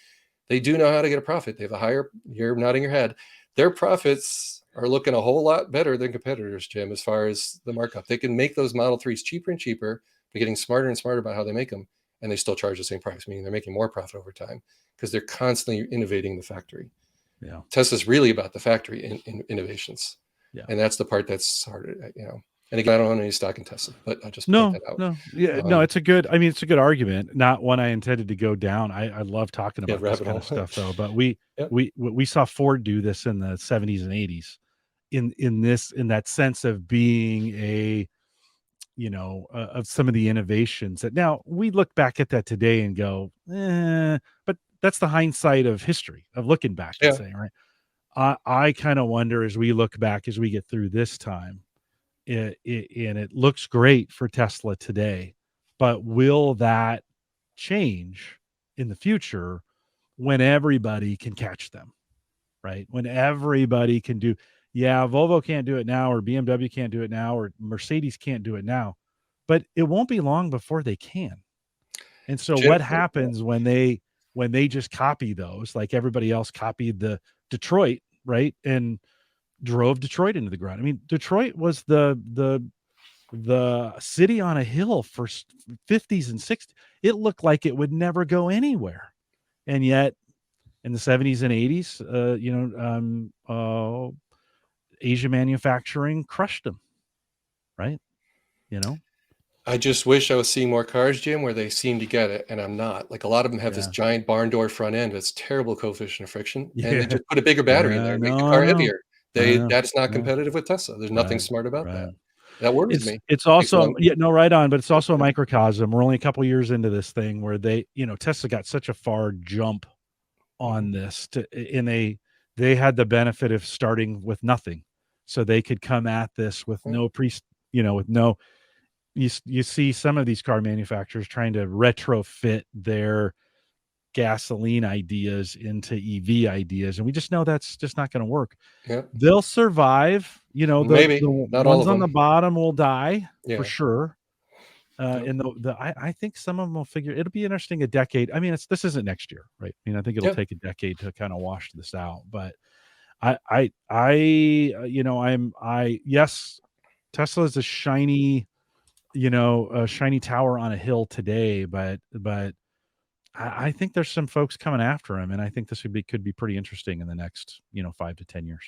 they do know how to get a profit. They have a higher, you're nodding your head, their profits are looking a whole lot better than competitors, Jim, as far as the markup. They can make those Model 3s cheaper and cheaper, but getting smarter and smarter about how they make them, and they still charge the same price, meaning they're making more profit over time because they're constantly innovating the factory. Yeah. Tesla's really about the factory in innovations. Yeah. And that's the part that's harder, And again, I don't own any stock in Tesla, but I'll just point that out. It's a good argument. Not one I intended to go down. I love talking about this kind of stuff though, but we saw Ford do this in the 70s and 80s in that sense of being of some of the innovations that now we look back at that today and go, but that's the hindsight of history of looking back and saying, right. I kind of wonder as we look back, as we get through this time, and it looks great for Tesla today, but will that change in the future when everybody can catch them, right? When everybody can do, Volvo can't do it now, or BMW can't do it now, or Mercedes can't do it now, but it won't be long before they can. And so what happens when they just copy those, like everybody else copied the Detroit, right? And drove Detroit into the ground. I mean, Detroit was the city on a hill for 50s and 60s. It looked like it would never go anywhere. And yet in the 70s and 80s, Asia manufacturing crushed them, right? You know? I just wish I was seeing more cars, Jim, where they seem to get it, and I'm not. Like a lot of them have this Yeah. giant barn door front end that's terrible coefficient of friction, and they Yeah. just put a bigger battery in Yeah. there and make the No, I car know. heavier. I They know. That's not Yeah. competitive with Tesla. There's nothing Right. smart about Right. that. That worries me. It's Makes me also want yeah, no, right on, but it's also a microcosm. We're only a couple years into this thing where they, Tesla got such a far jump Mhm. on this and they had the benefit of starting with nothing. So they could come at this with Yeah. no with no you see some of these car manufacturers trying to retrofit their gasoline ideas into EV ideas, and we just know that's just not going to work. Yeah. They'll survive, Maybe, the not all ones of on them. the bottom will die for Yeah. sure. Yep. And I think some of them will figure it'll be interesting a decade. I mean, this isn't next year, right? I mean, I think it'll Yeah. take a decade to kind of wash this out. But yes, Tesla is a shiny tower on a hill today, but I think there's some folks coming after him, and I think this could be pretty interesting in the next 5 to 10 years.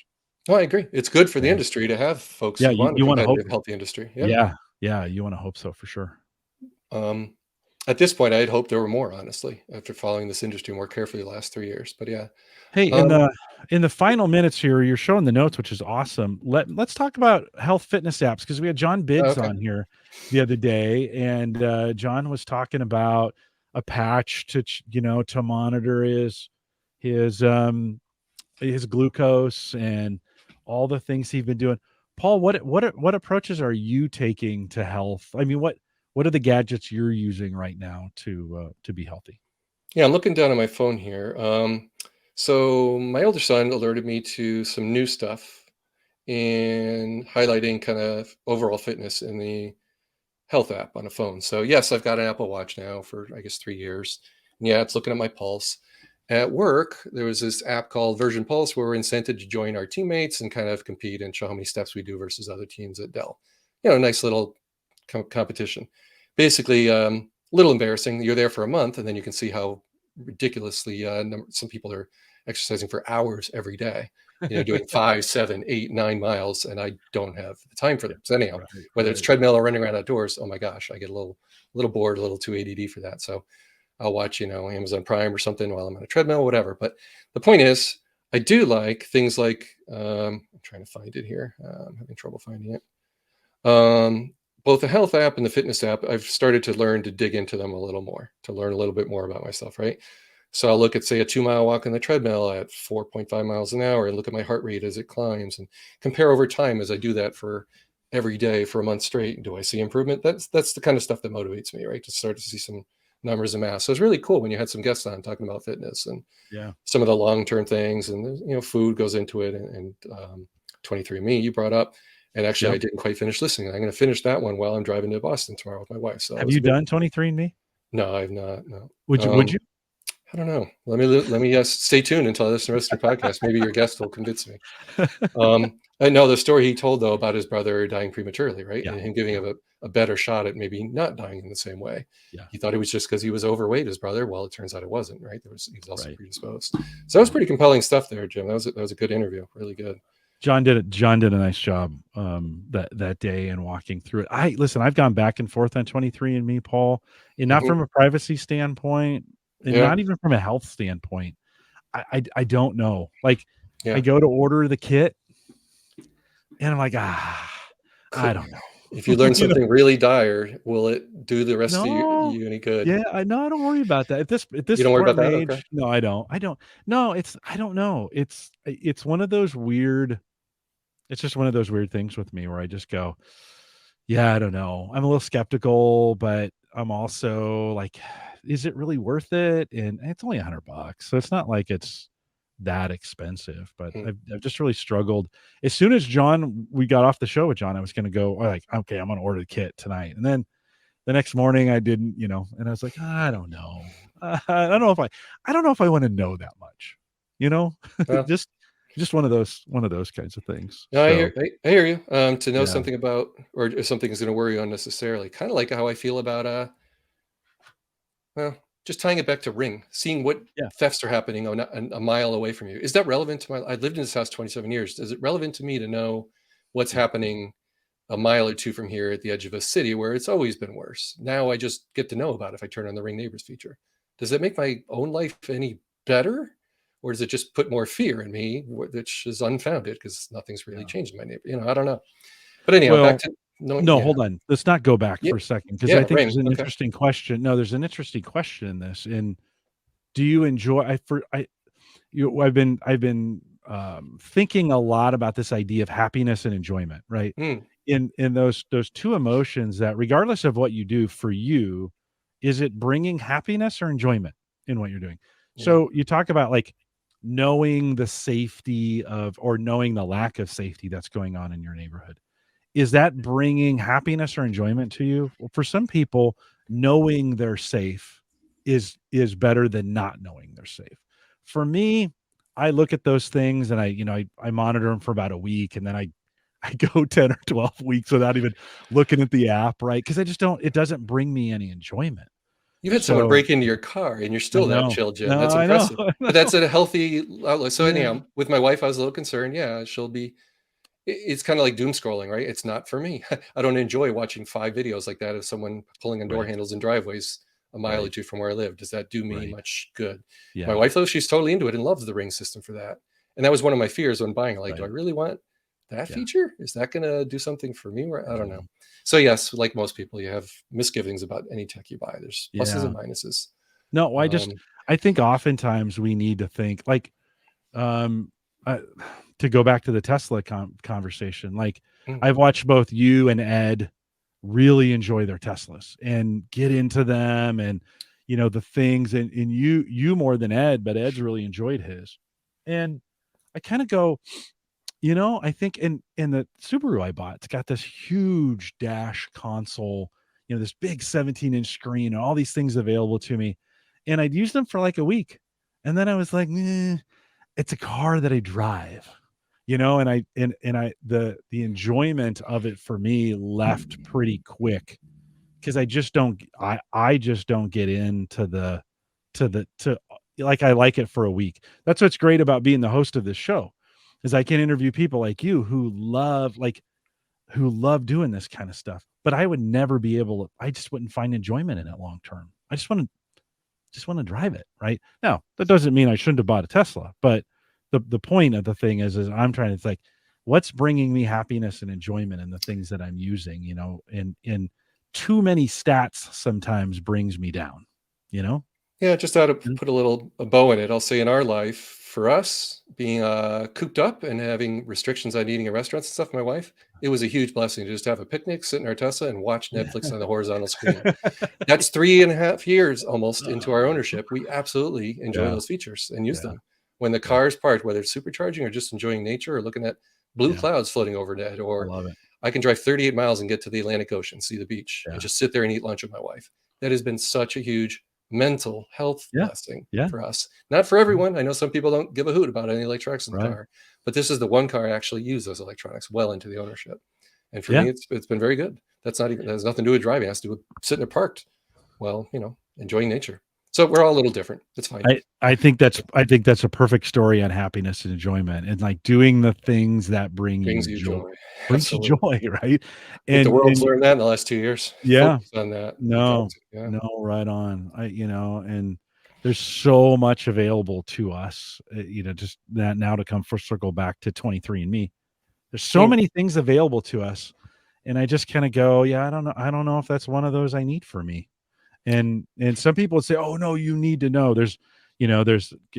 Oh, I agree. It's good for the Yeah, industry to have folks yeah. who You want a you want to hope, competitive, healthy industry. Yeah. yeah, yeah. You want to hope so for sure. Um, at this point, I'd hoped there were more, honestly, after following this industry more carefully the last 3 years. But yeah. Hey, in Um, the final minutes here, you're showing the notes, which is awesome. Let's talk about health fitness apps because we had John Biggs okay. on here the other day, and John was talking about a patch to monitor his his glucose and all the things he's been doing. Paul, what approaches are you taking to health? I mean, what are the gadgets you're using right now to be healthy? Yeah, I'm looking down on my phone here. So my older son alerted me to some new stuff in highlighting kind of overall fitness in the health app on a phone. So yes, I've got an Apple Watch now for I guess 3 years. And yeah, it's looking at my pulse. At work, there was this app called Version Pulse where we're incented to join our teammates and kind of compete and show how many steps we do versus other teams at Dell. Nice little competition. Basically, a little embarrassing. You're there for a month, and then you can see how ridiculously some people are exercising for hours every day. Doing 5, 7, 8, 9 miles, and I don't have the time for Yeah, them. So anyhow, right, whether it's right. treadmill or running around outdoors, oh my gosh, I get a little bored, a little too ADD for that. So I'll watch, Amazon Prime or something while I'm on a treadmill, whatever. But the point is, I do like things like I'm trying to find it here. I'm having trouble finding it. Both the health app and the fitness app, I've started to learn to dig into them a little more, to learn a little bit more about myself, right? So I'll look at, say, a 2 mile walk on the treadmill at 4.5 miles an hour and look at my heart rate as it climbs and compare over time as I do that for every day for a month straight. Do I see improvement? That's the kind of stuff that motivates me, right? To start to see some numbers and math. So it's really cool when you had some guests on talking about fitness and Yeah. some of the long-term things, and food goes into it, and 23andMe you brought up, and actually I Yep. didn't quite finish listening. I'm going to finish that one while I'm driving to Boston tomorrow with my wife. So that Have was you a good. done 23andMe? No, I've not. No. Would you? I don't know. Let me stay tuned until I listen to the rest of your podcast. Maybe your guest will convince me. I know the story he told though about his brother dying prematurely, right? Yeah. And him giving Yeah. him a better shot at maybe not dying in the same way. Yeah. He thought it was just because he was overweight, his brother. Well, it turns out it wasn't, right? He was also Right. predisposed. So that was Right. pretty compelling stuff there, Jim. That was a good interview. Really good. John did a nice job that day and walking through it. I've gone back and forth on 23andMe, Paul, and not Hmm. from a privacy standpoint and Yeah. not even from a health standpoint. I don't know. Like I Yeah. go to order the kit and I'm like, I Could, don't if you know. learn something really dire, will it do the rest of No. you any good? Yeah, I don't worry about that. At this You don't worry about important that? Okay. age, no, I don't. No, I don't know. It's one of those weird it's just one of those weird things with me where I just go, yeah, I don't know. I'm a little skeptical, but I'm also like, is it really worth it? And it's only $100, so it's not like it's that expensive. But Hmm. I've just really struggled. As soon as we got off the show with John, I was going to go like, okay, I'm going to order the kit tonight, and then the next morning I didn't, and I was like, I don't know. I don't know if I want to know that much, you know, Well, just one of those kinds of things. no, I So hear I hear you. To know yeah, something about, or if something is going to worry you unnecessarily, kind of like how I feel about well, just tying it back to Ring, seeing what Yeah. thefts are happening a mile away from you. Is that relevant to I lived in this house 27 years. Is it relevant to me to know what's happening a mile or two from here at the edge of a city where it's always been worse? Now I just get to know about it if I turn on the Ring Neighbors feature. Does that make my own life any better? Or does it just put more fear in me, which is unfounded because nothing's really changed in my neighbor? I don't know. But anyhow, back Well, to knowing. no, Yeah. hold on. Let's not go back Yeah. for a second, because I Yeah. think Ring. there's an Okay. interesting question. No, there's an interesting question in this. And do you enjoy? I've been thinking a lot about this idea of happiness and enjoyment, right? Mm, In those two emotions that, regardless of what you do, for you, is it bringing happiness or enjoyment in what you're doing? yeah. So you talk about like knowing the safety of, or knowing the lack of safety that's going on in your neighborhood. Is that bringing happiness or enjoyment to you? Well, for some people, knowing they're safe is better than not knowing they're safe. For me, I look at those things and I monitor them for about a week, and then I go 10 or 12 weeks without even looking at the app, right? Because it doesn't bring me any enjoyment. You've had someone So break into your car and you're I still that know. chill, Jim. No, That's I know. impressive. I But know. that's a healthy outlet. So Yeah, anyhow, with my wife, I was a little concerned. Yeah, she'll be. It's kind of like doom scrolling, right? It's not for me. I don't enjoy watching 5 videos like that of someone pulling on door right, handles in driveways a mile or right, two from where I live. Does that do me right. much good? My Yeah, wife, though, she's totally into it and loves the Ring system for that. And that was one of my fears when buying. Like, do I right. really want that Yeah. feature? Is that going to do something for me? I don't know. Mhm. So yes, like most people, you have misgivings about any tech you buy. There's pluses Yeah. and minuses. No, Um, I think oftentimes we need to think like, um, uh, to go back to the Tesla conversation, like mm, I've watched both you and Ed really enjoy their Teslas and get into them, and the things, and you more than Ed, but Ed's really enjoyed his. And I kind of go, I think in the Subaru I bought, it's got this huge dash console, this big 17-inch screen and all these things available to me. And I'd used them for like a week. And then I was like, it's a car that I drive, and the enjoyment of it for me left pretty quick, because I just don't get into to like, I like it for a week. That's what's great about being the host of this show, is I can interview people like you who love doing this kind of stuff. But I would never be able to, I just wouldn't find enjoyment in it long term. I just want to drive it, right? Now, that doesn't mean I shouldn't have bought a Tesla, but the point of the thing is I'm trying to think, what's bringing me happiness and enjoyment in the things that I'm using, and too many stats sometimes brings me down, you know? yeah, just out of Mm. put a bow in it, I'll say in our life, for us, being cooped up and having restrictions on eating at restaurants and stuff, my wife, it was a huge blessing to just have a picnic, sit in our Tesla, and watch Netflix on the horizontal screen. That's 3.5 years almost into our ownership. We absolutely enjoy Yeah, those features and use yeah, them. When the yeah, car is parked, whether it's supercharging or just enjoying nature or looking at blue yeah. clouds floating overhead, I or love it. I can drive 38 miles and get to the Atlantic Ocean, see the beach, and Yeah, just sit there and eat lunch with my wife. That has been such a huge mental health yeah, blessing yeah, for us. Not for yeah, everyone. I know some people don't give a hoot about any electronics in the right. car, but this is the one car I actually use those electronics well into the ownership. And for Yeah. me, it's been very good. That has nothing to do with driving. It has to do with sitting there parked. Well, enjoying nature. So we're all a little different. It's fine. I think that's a perfect story on happiness and enjoyment, and like doing the things that bring Brings you you joy, joy. brings you Absolutely. joy, right? I think the world's And learned that in the last 2 years. yeah, Focus on that. We've got no, to. Yeah. no, right on. And there's so much available to us, just that now, to come full circle back to 23andMe. There's so Mm. many things available to us, and I just kind of go, yeah, I don't know if that's one of those I need for me. And some people would say, "Oh no, you need to know." There's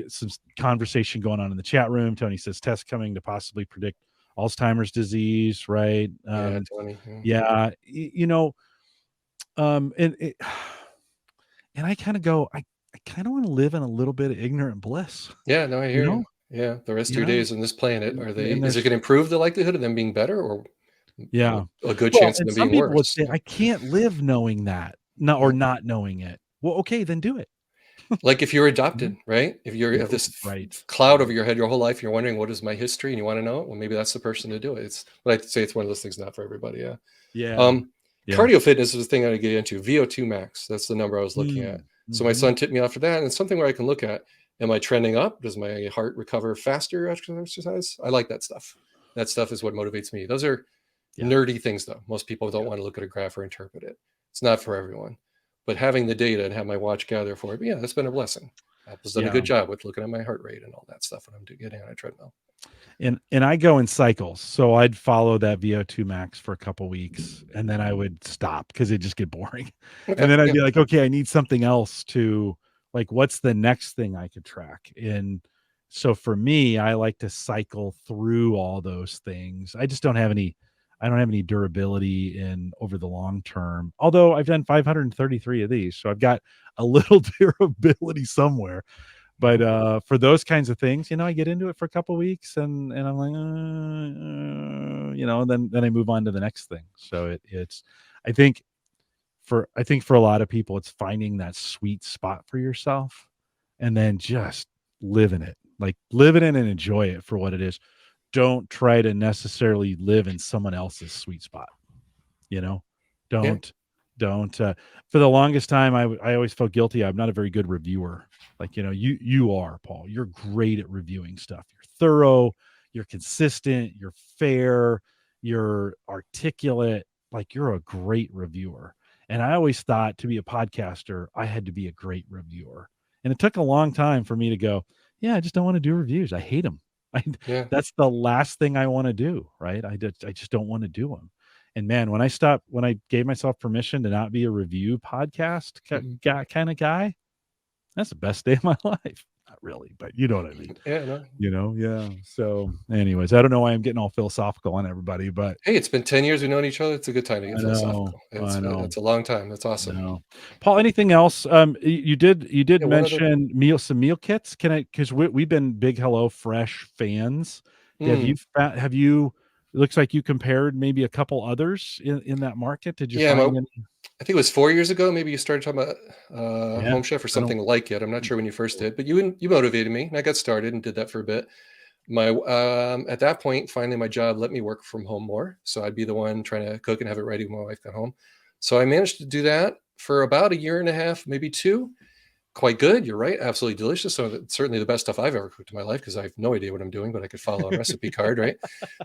some conversation going on in the chat room. Tony says tests coming to possibly predict Alzheimer's disease, right? Yeah, Tony. Yeah. Yeah, and and I kind of go, I kind of want to live in a little bit of ignorant bliss, Yeah, no, I you hear you. know, Yeah, the rest of you your know, days on this planet, and is it there's gonna improve the likelihood of them being better, or yeah. a good Well, chance of and them some being people would worse? say, Yeah, I can't live knowing that, not or yeah. not knowing it. Well, okay, then do it. Like if you're Mhm. adopted, right? If you Yeah, have this right, cloud over right. your head your whole life, you're wondering what is my history, and you want to know it. Well, maybe that's the person to do it. But I'd say it's one of those things not for everybody. Yeah. Yeah, Um, yeah. Cardio fitness is the thing I get into. VO2 max. That's the number I was looking at. Mm. So my son tipped me off for that. And it's something where I can look at, am I trending up? Does my heart recover faster after exercise? I like that stuff. That stuff is what motivates me. Those are nerdy things, though. Most people don't want to look at a graph or interpret it. It's not for everyone. But having the data and have my watch gather for it, yeah, that's been a blessing. Apple's done a good job with looking at my heart rate and all that stuff when I'm getting on a treadmill. And I go in cycles. So I'd follow that VO2 max for a couple weeks and then I would stop because it'd just get boring. Okay, and then I'd be like, okay, I need something else to like, what's the next thing I could track? And so for me, I like to cycle through all those things. I just don't have any durability in over the long term. Although I've done 533 of these, so I've got a little durability somewhere. But for those kinds of things, I get into it for a couple weeks and I'm like, then I move on to the next thing. So it's, I think for a lot of people, it's finding that sweet spot for yourself and then just live in it, like live in it and enjoy it for what it is. Don't try to necessarily live in someone else's sweet spot. Don't for the longest time, I always felt guilty. I'm not a very good reviewer. Like, you are, Paul. You're great at reviewing stuff. You're thorough, you're consistent, you're fair, you're articulate. Like, you're a great reviewer. And I always thought to be a podcaster, I had to be a great reviewer. And it took a long time for me to go, yeah, I just don't want to do reviews. I hate them. That's the last thing I want to do. Right. I just don't want to do them. And man, when I gave myself permission to not be a review podcast kind of guy, that's the best day of my life. Not really, but you know what I mean. Yeah. So anyways, I don't know why I'm getting all philosophical on everybody, but hey, it's been 10 years we've known each other. It's a good time to get philosophical. I know. It's a long time. That's awesome. Paul, anything else? You did mention some meal kits. Because we've been big Hello Fresh fans. Have you it looks like you compared maybe a couple others in that market. Did you find any? I think it was 4 years ago. Maybe you started talking about Home Chef or something like it. I'm not sure when you first did, but you motivated me, and I got started and did that for a bit. At that point, finally, my job let me work from home more, so I'd be the one trying to cook and have it ready when my wife got home. So I managed to do that for about a year and a half, maybe two. Quite good. You're right. Absolutely delicious. So certainly the best stuff I've ever cooked in my life because I have no idea what I'm doing, but I could follow a recipe card, right?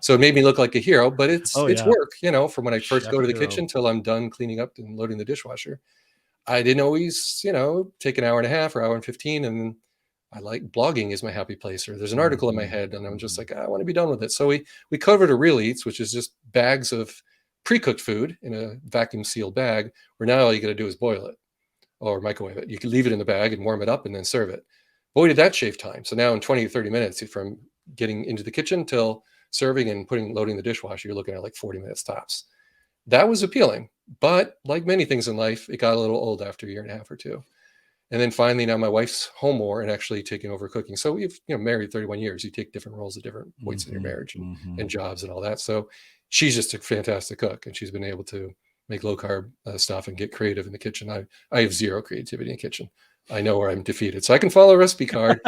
So it made me look like a hero, but it's work, from when I first go to the kitchen till I'm done cleaning up and loading the dishwasher. I didn't always, take an hour and a half or hour and 15. And I like blogging is my happy place, or there's an article in my head and I'm just like, I want to be done with it. So we covered a Real Eats, which is just bags of pre-cooked food in a vacuum sealed bag, where now all you got to do is boil it or microwave it. You can leave it in the bag and warm it up and then serve it. Boy, did that shave time. So now in 20 to 30 minutes from getting into the kitchen till serving and loading the dishwasher, you're looking at like 40 minutes tops. That was appealing, but like many things in life, it got a little old after a year and a half or two. And then finally, now my wife's home more and actually taking over cooking. So we've married 31 years. You take different roles at different points in your marriage and jobs and all that. So she's just a fantastic cook, and she's been able to make low carb stuff and get creative in the kitchen. I have zero creativity in the kitchen. I know where I'm defeated. So I can follow a recipe card.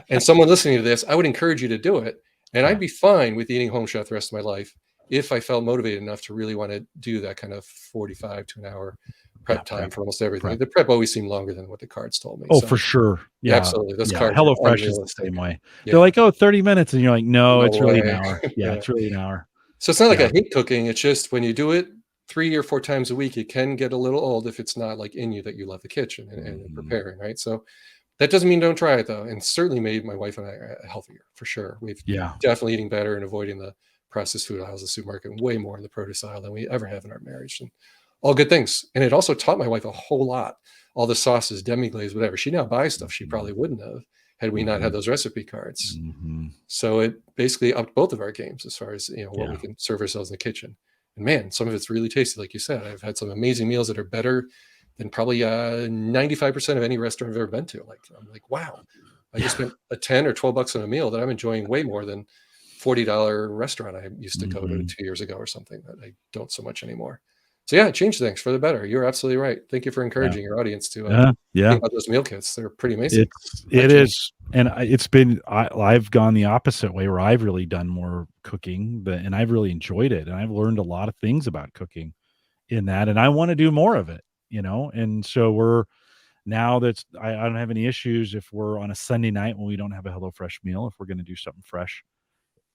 And someone listening to this, I would encourage you to do it. And I'd be fine with eating Home Chef the rest of my life if I felt motivated enough to really want to do that kind of 45 to an hour prep time for almost everything. The prep always seemed longer than what the cards told me. Oh, so, for sure. Yeah, absolutely. Those cards. HelloFresh is the same way. They're like, 30 minutes. And you're like, no it's really an hour. It's really an hour. So it's not like I hate cooking. It's just when you do it 3 or 4 times a week, it can get a little old if it's not like in you that you love the kitchen and preparing, right? So that doesn't mean don't try it though. And certainly made my wife and I healthier for sure. We've definitely eating better and avoiding the processed food aisles of the supermarket, way more in the produce aisle than we ever have in our marriage. And all good things. And it also taught my wife a whole lot. All the sauces, demi-glaze, whatever. She now buys stuff she probably wouldn't have had we not had those recipe cards. So it basically upped both of our games as far as what we can serve ourselves in the kitchen. And man, some of it's really tasty. Like you said, I've had some amazing meals that are better than probably 95% of any restaurant I've ever been to. Like, I'm like, wow, I just spent a 10 or 12 bucks on a meal that I'm enjoying way more than $40 restaurant I used to go to 2 years ago or something that I don't so much anymore. So yeah, change things for the better. You're absolutely right. Thank you for encouraging your audience to think about those meal kits. They're pretty amazing. It is. And it's been, I've gone the opposite way where I've really done more cooking and I've really enjoyed it. And I've learned a lot of things about cooking in that. And I want to do more of it, and so Now I don't have any issues if we're on a Sunday night when we don't have a HelloFresh meal. If we're going to do something fresh,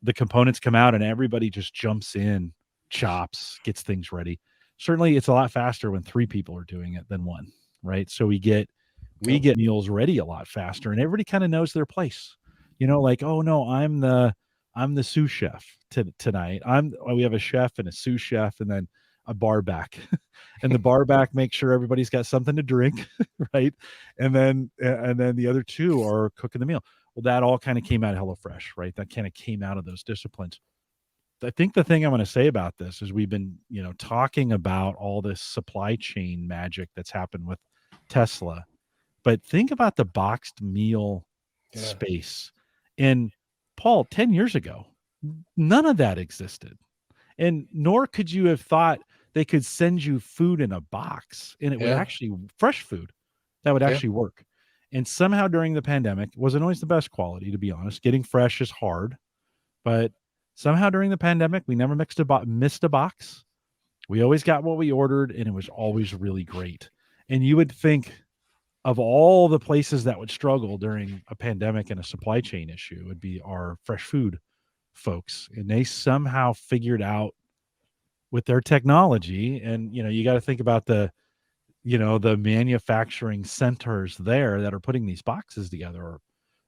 the components come out and everybody just jumps in, chops, gets things ready. Certainly, it's a lot faster when 3 people are doing it than 1, right? So we get meals ready a lot faster, and everybody kind of knows their place. Like, oh no, I'm the sous chef tonight. We have a chef and a sous chef, and then a bar back, and the bar back makes sure everybody's got something to drink, right? And then the other 2 are cooking the meal. Well, that all kind of came out of HelloFresh, right? That kind of came out of those disciplines. I think the thing I want to say about this is we've been, talking about all this supply chain magic that's happened with Tesla, but think about the boxed meal space. And Paul, 10 years ago, none of that existed. And nor could you have thought they could send you food in a box and it would actually fresh food that would actually work. And somehow during the pandemic, wasn't always the best quality, to be honest. Getting fresh is hard, but somehow during the pandemic, we never missed a box. We always got what we ordered, and it was always really great. And you would think of all the places that would struggle during a pandemic and a supply chain issue would be our fresh food folks. And they somehow figured out with their technology, and you got to think about the manufacturing centers there that are putting these boxes together or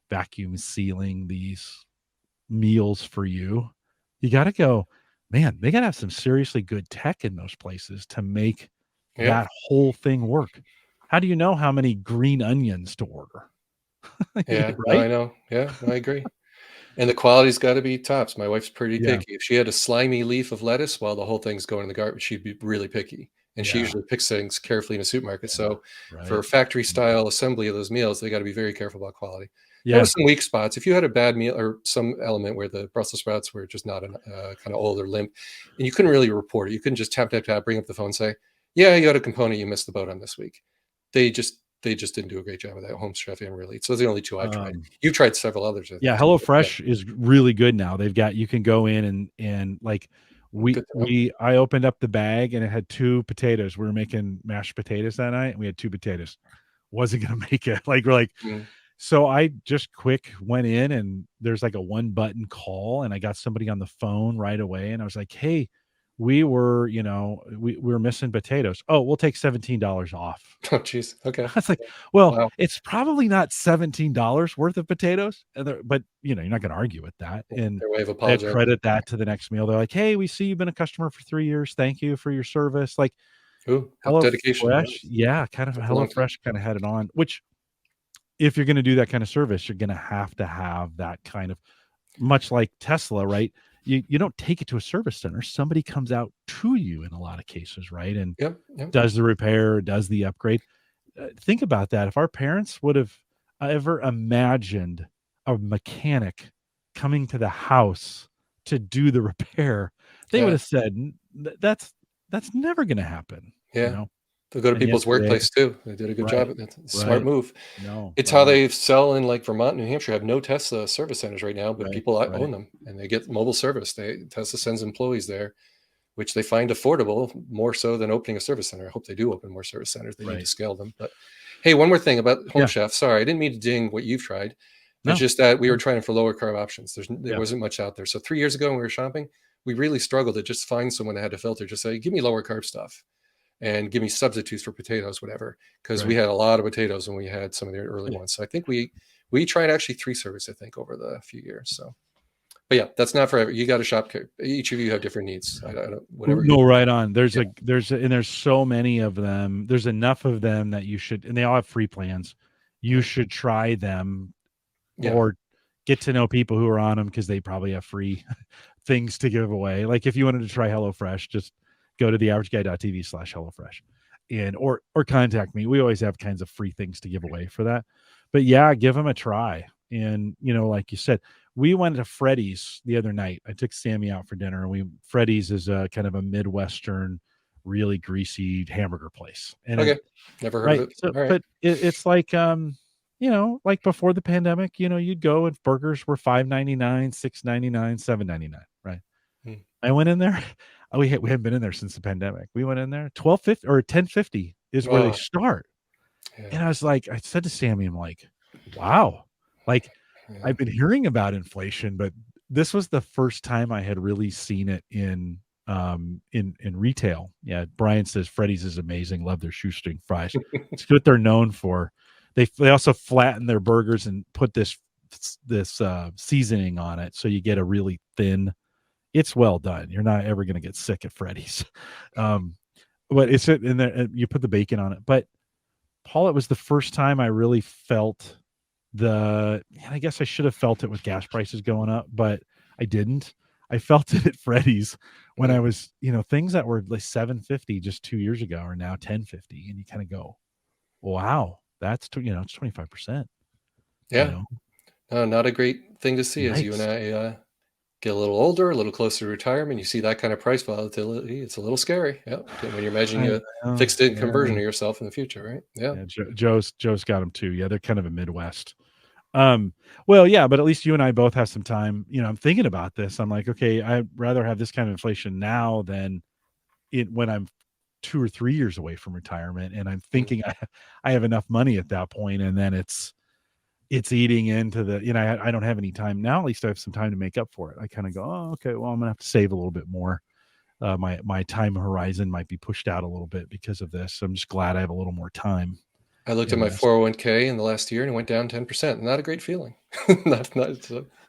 vacuum sealing these meals for you. You got to go, man, they got to have some seriously good tech in those places to make that whole thing work. How do you know how many green onions to order? Yeah, no, Right? I know. Yeah, I agree. And the quality's got to be tops. My wife's pretty Yeah. picky. If she had a slimy leaf of lettuce while the whole thing's going in the garbage, she'd be really picky. And she Yeah. usually picks things carefully in a supermarket. So for Right. factory style assembly of those meals, they got to be very careful about quality. There Yeah. was some weak spots. If you had a bad meal or some element where the Brussels sprouts were just not kind of old or limp, and you couldn't really report it, you couldn't just tap, bring up the phone and say, yeah, you had a component you missed the boat on this week. They just didn't do a great job of that. Home Chef and Really. So those are the only 2 I've tried. You've tried several others, I Yeah, think, too. HelloFresh is really good now. You can go in and like Good to know. I opened up the bag and it had 2 potatoes. We were making mashed potatoes that night and we had 2 potatoes. Wasn't gonna make it. We're like, Mm. so I just quick went in and there's like a 1-button call and I got somebody on the phone right away and I was like, hey, we were, we were missing potatoes. Oh, we'll take $17 off. Oh, geez. Okay. I was like, well, Wow. it's probably not $17 worth of potatoes, but you're not going to argue with that. And Their way of I apologizing. credit that to the next meal. They're like, hey, we see you've been a customer for 3 years. Thank you for your service. Like Ooh, that's dedication. HelloFresh, yeah, kind of Took a long time. HelloFresh kind of had it on, which if you're going to do that kind of service, you're going to have that kind of much like Tesla, right? You don't take it to a service center. Somebody comes out to you in a lot of cases, right? And Yep, yep. does the repair, does the upgrade. Think about that. If our parents would have ever imagined a mechanic coming to the house to do the repair, they would Yeah, have said, That's never going to happen." yeah. They'll go to And yet people's today, workplace too. They did a good right, job. That's a smart right, move. no, It's how right, they sell in like Vermont, New Hampshire, have no Tesla service centers right now, but right, people right, own them and they get mobile service. Tesla sends employees there, which they find affordable more so than opening a service center. I hope they do open more service centers. They need to right. scale them. But hey, one more thing about Home Yeah, Chef. Sorry, I didn't mean to ding what you've tried. It's no, just that we were no, trying for lower carb options. There yeah, wasn't much out there. So 3 years ago when we were shopping, we really struggled to just find someone that had a filter. Just say, give me lower carb stuff and give me substitutes for potatoes, whatever. Because we right. had a lot of potatoes when we had some of the early Yeah. ones. So I think we tried actually 3 servers, I think, over the few years. So, but yeah, that's not forever. You got to shop. Each of you have different needs. I don't, whatever you. No, right on. Yeah, And there's so many of them. There's enough of them that you should, and they all have free plans. You yeah, should try them yeah. or get to know people who are on them because they probably have free things to give away. Like if you wanted to try HelloFresh, just go to theaverageguy.tv/HelloFresh and or contact me. We always have kinds of free things to give away for that. But yeah, give them a try. And like you said, we went to Freddy's the other night. I took Sammy out for dinner, and Freddy's is a kind of a Midwestern, really greasy hamburger place. And Okay, never heard of right. it. So, All right. but it's like, like before the pandemic, you'd go and burgers were $5.99, $6.99, $7.99, right? Hmm. I went in there. We hadn't been in there since the pandemic. We went in there, 12.50 or 10.50 is where they Oh, start. Yeah. And I was like, I said to Sammy, I'm like, wow, like Yeah. I've been hearing about inflation, but this was the first time I had really seen it in retail. Yeah, Brian says Freddy's is amazing. Love their shoestring fries. It's what they're known for. They also flatten their burgers and put this seasoning on it, so you get a really thin. It's well done. You're not ever going to get sick at Freddy's. Um, but it's in there. You put the bacon on it, but Paul, it was the first time I really felt I guess I should have felt it with gas prices going up, but I didn't. I felt it at Freddy's when I Mm. was, things that were like 750 just 2 years ago are now 1050, and you kind of go, "Wow, that's it's 25%." You Yeah. know, No, not a great thing to see as you and yikes! I get a little older, a little closer to retirement. You see that kind of price volatility. It's a little scary. Yeah. When you're imagining I a know, fixed income version yeah, of yourself in the future, right? Yeah. yeah. Joe's got them too. Yeah, they're kind of a Midwest. Um, well, yeah, but at least you and I both have some time. I'm thinking about this. I'm like, okay, I'd rather have this kind of inflation now than when I'm 2 or 3 years away from retirement, and I'm Mm. thinking I have enough money at that point, and then it's eating into I don't have any time now. At least I have some time to make up for it. I kind of go, oh, okay, well, I'm gonna have to save a little bit more. My time horizon might be pushed out a little bit because of this. I'm just glad I have a little more time I looked at in my this. 401k in the last year and it went down 10%. Not a great feeling. Not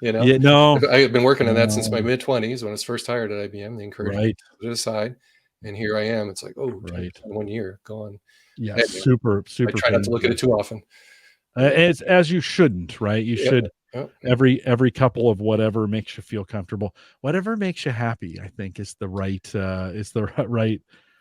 Yeah, no, I've been working on that since my no, mid-20s when I was first hired at IBM. They encouraged me right, to put it aside. And here I am. It's like, oh, 10% right. in 1 year gone. Yeah, Anyway, super, I super try not to look at painful. it too often. Yeah. As you shouldn't, right? You Yeah. should Yeah. every couple of whatever makes you feel comfortable, whatever makes you happy, I think is the right.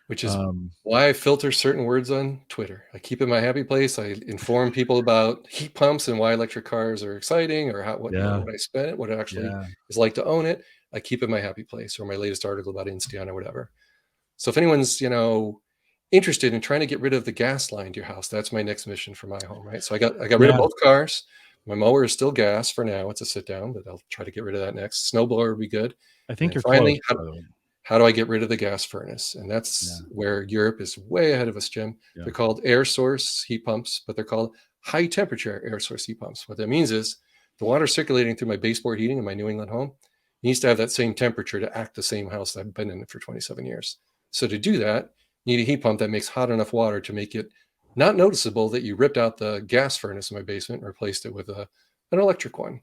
Which is um why I filter certain words on Twitter. I keep it in my happy place. I inform people about heat pumps and why electric cars are exciting, or yeah, what I spent, what it actually yeah, is like to own it. I keep it in my happy place, or my latest article about Insteon or whatever. So if anyone's, interested in trying to get rid of the gas line to your house, that's my next mission for my home, right? So I got rid of yeah. both cars. My mower is still gas for now. It's a sit down, but I'll try to get rid of that next. Snowblower would be good. I And think then you're close, finally, by the way. how do I get rid of the gas furnace? And that's Yeah, where Europe is way ahead of us, Jim. yeah, They're called air source heat pumps, but they're called high temperature air source heat pumps. What that means is the water circulating through my baseboard heating in my New England home needs to have that same temperature to act the same house that I've been in it for 27 years. So to do that, you need a heat pump that makes hot enough water to make it not noticeable that you ripped out the gas furnace in my basement and replaced it with an electric one.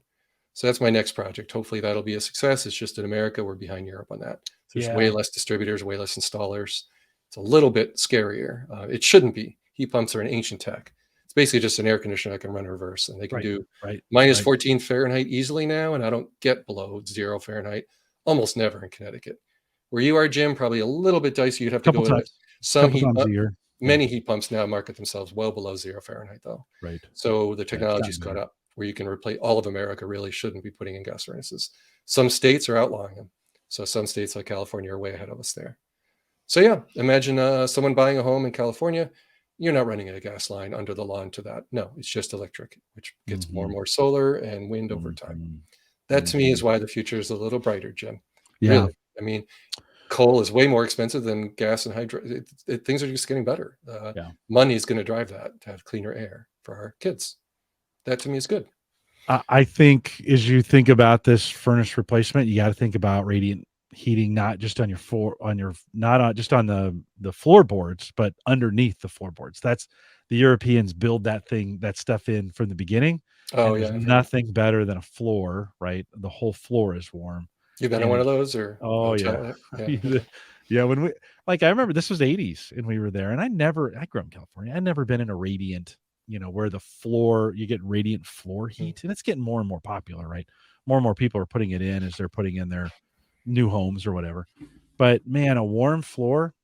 So that's my next project. Hopefully that'll be a success. It's just in America, we're behind Europe on that. There's way yeah, less distributors, way less installers. It's a little bit scarier. It shouldn't be. Heat pumps are an ancient tech. It's basically just an air conditioner that can run in reverse, and they can right, do right, minus right. 14 Fahrenheit easily now, and I don't get below 0 Fahrenheit almost never in Connecticut. Where you are, Jim, probably a little bit dicey. You'd have to Couple go with it. times, Some couple heat times pump, a year. Yeah, many heat pumps now market themselves well below 0 Fahrenheit, though. right. So the Yeah, it's technology's gotten caught better. up where you can replace all of America really shouldn't be putting in gas furnaces. Some states are outlawing them. So some states like California are way ahead of us there. So yeah, imagine someone buying a home in California. You're not running a gas line under the lawn to that. No, it's just electric, which gets more and Mhm, more solar and wind over time. mhm, That to me is mhm. why the future is a little brighter, Jim. Yeah, Really. I mean, coal is way more expensive than gas and hydro. Things are just getting better. yeah. Money is going to drive that to have cleaner air for our kids. That to me is good. I think as you think about this furnace replacement, you got to think about radiant heating, not just on your floor, not on just on the floorboards, but underneath the floorboards. That's the Europeans build that stuff in from the beginning, Oh and there's yeah, I've heard. nothing better than a floor, right? The whole floor is warm, You've been in and one it of those or a oh yeah, hotel? Yeah. Okay. yeah. When we like, I remember this was '80s, and we were there, and I grew up in California. I'd never been in a radiant, where the floor you get radiant floor Mm. heat, and it's getting more and more popular, right? More and more people are putting it in as they're putting in their new homes or whatever. But man, a warm floor,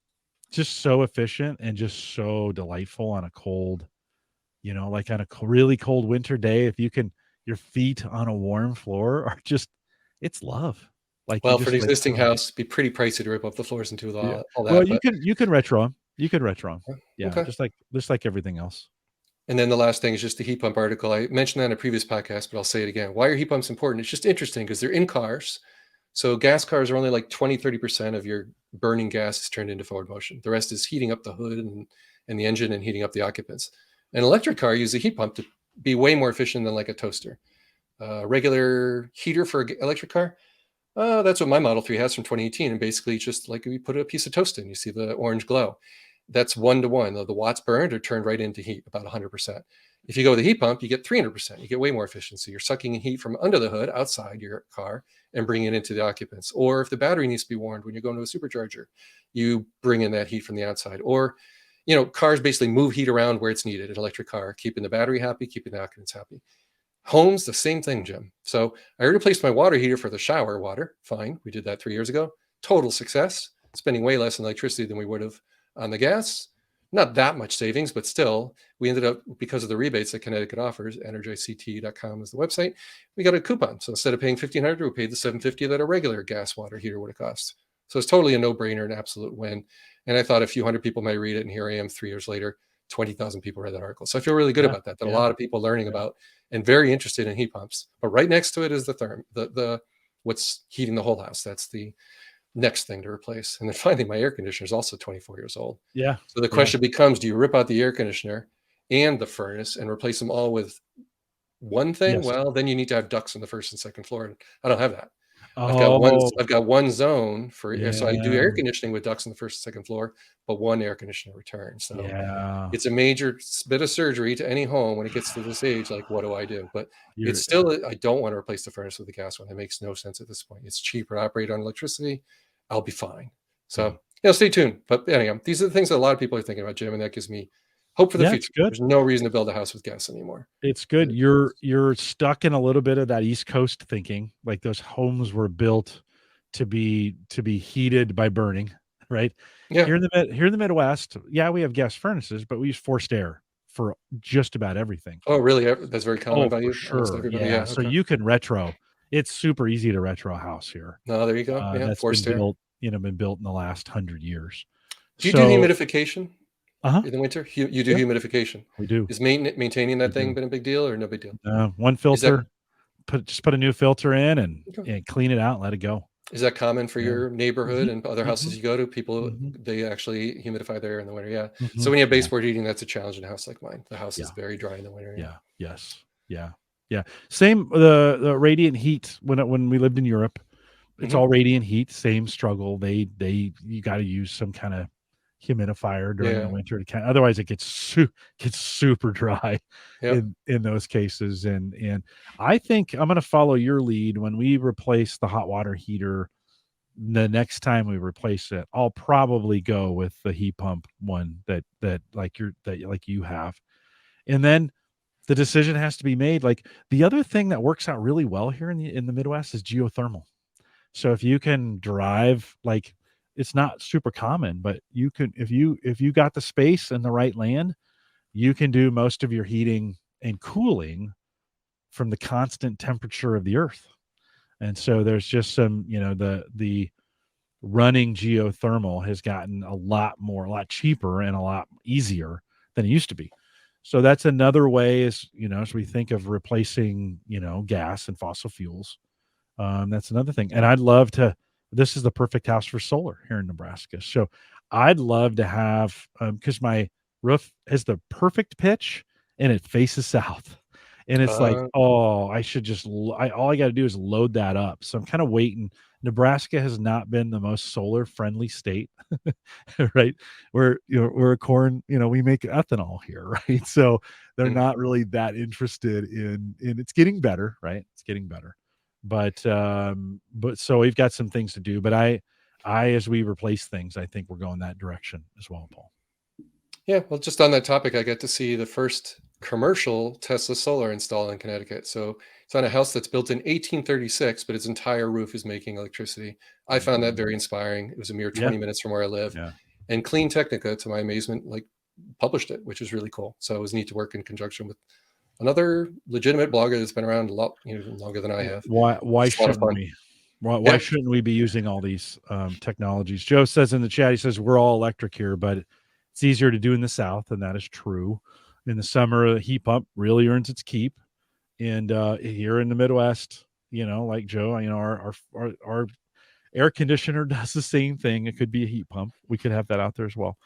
just so efficient and just so delightful on a cold, like on a really cold winter day. If you can, your feet on a warm floor are just, it's love. Like you Well, for just an let existing go. house, it'd be pretty pricey to rip up the floors and do Yeah. all Well, that. But you can retro 'em. You can retro 'em. Yeah, okay. just like everything else. And then the last thing is just the heat pump article. I mentioned that in a previous podcast, but I'll say it again. Why are heat pumps important? It's just interesting because they're in cars. So gas cars are only like 20-30% of your burning gas is turned into forward motion. The rest is heating up the hood and the engine and heating up the occupants. An electric car uses a heat pump to be way more efficient than like a toaster. Regular heater for an electric car, that's what my Model 3 has from 2018. And basically just like you put a piece of toast in, you see the orange glow. That's 1-to-1. The watts burned are turned right into heat, about 100%. If you go with a heat pump, you get 300%. You get way more efficiency. You're sucking in heat from under the hood outside your car and bringing it into the occupants. Or if the battery needs to be warmed when you're going to a supercharger, you bring in that heat from the outside. Or, cars basically move heat around where it's needed. An electric car, keeping the battery happy, keeping the occupants happy. Homes, the same thing, Jim. So I replaced my water heater for the shower water. Fine. We did that 3 years ago. Total success. Spending way less in electricity than we would have on the gas. Not that much savings, but still, we ended up, because of the rebates that Connecticut offers, energizect.com is the website, we got a coupon. So instead of paying $1,500, we paid the $750 that a regular gas water heater would have cost. So it's totally a no-brainer, an absolute win. And I thought a few hundred people might read it, and here I am 3 years later, 20,000 people read that article. So I feel really good about that. A lot of people learning about and very interested in heat pumps. But right next to it is the what's heating the whole house. That's the next thing to replace. And then finally, my air conditioner is also 24 years old. Yeah. So the question becomes, do you rip out the air conditioner and the furnace and replace them all with one thing? Yes. Well, then you need to have ducts on the first and second floor. And I don't have that. I've got one zone for, so I do air conditioning with ducts on the first and second floor, but one air conditioner return. So it's a major bit of surgery to any home when it gets to this age. Like, what do I do? But it's still, I don't want to replace the furnace with the gas one. It makes no sense at this point. It's cheaper to operate on electricity. I'll be fine. So, stay tuned. But anyhow, these are the things that a lot of people are thinking about, Jim, and that gives me hope for the future. There's no reason to build a house with gas anymore. It's good. You're stuck in a little bit of that East Coast thinking, like those homes were built to be heated by burning, right? Yeah. Here in the Midwest, we have gas furnaces, but we use forced air for just about everything. Oh, really? That's very common by you? Sure. Yeah. So you can retro. It's super easy to retro a house here. No, there you go. That's been built, been built in the last 100 years. Do you do humidification? In the winter? You do humidification? We do. Is maintaining that thing been a big deal or no big deal? One filter, put a new filter in and clean it out and let it go. Is that common for your neighborhood and other houses you go to? People, they actually humidify their air in the winter. Yeah. So when you have baseboard heating, that's a challenge in a house like mine. The house is very dry in the winter. Yeah. Yes. Yeah. Yeah. Same, the radiant heat when we lived in Europe, it's all radiant heat, same struggle. You got to use some kind of humidifier during the winter otherwise it gets super dry in those cases. And I think I'm going to follow your lead. When we replace the hot water heater, the next time we replace it, I'll probably go with the heat pump one that you have. And then the decision has to be made. Like, the other thing that works out really well here in the Midwest is geothermal. So if you can drive, like, it's not super common, but you can, if you got the space and the right land, you can do most of your heating and cooling from the constant temperature of the earth. And so there's just some, the running geothermal has gotten a lot cheaper and a lot easier than it used to be. So that's another way, as we think of replacing, gas and fossil fuels. That's another thing. And I'd love to, this is the perfect house for solar here in Nebraska. So I'd love to have, because my roof has the perfect pitch and it faces south. And it's like, all I got to do is load that up. So I'm kind of waiting. Nebraska has not been the most solar friendly state, right? We're a corn, we make ethanol here, right? So they're not really that interested in it's getting better, right? It's getting better. But so we've got some things to do, but I, as we replace things, I think we're going that direction as well, Paul. Yeah. Well, just on that topic, I get to see the first commercial Tesla solar installed in Connecticut. So it's on a house that's built in 1836, but its entire roof is making electricity. I found that very inspiring. It was a mere 20 minutes from where I live. Yeah. And Clean Technica, to my amazement, published it, which is really cool. So it was neat to work in conjunction with another legitimate blogger that's been around a lot longer than I have. Why shouldn't we? Why shouldn't we be using all these technologies? Joe says in the chat, he says, we're all electric here, but it's easier to do in the South, and that is true. In the summer, a heat pump really earns its keep. And here in the Midwest, like Joe, our Air conditioner does the same thing. It could be a heat pump. We could have that out there as well.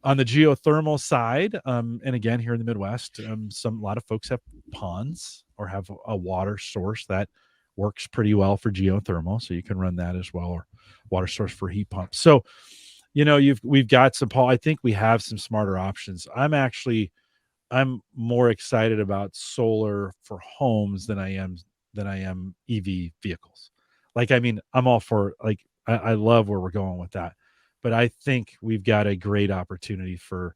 On the geothermal side, and again here in the Midwest, a lot of folks have ponds or have a water source that works pretty well for geothermal, so you can run that as well, or water source for heat pumps. So, we've got some, Paul. I think we have some smarter options. I'm more excited about solar for homes than I am EV vehicles. Like, I mean, I'm all for, like, I love where we're going with that, but I think we've got a great opportunity for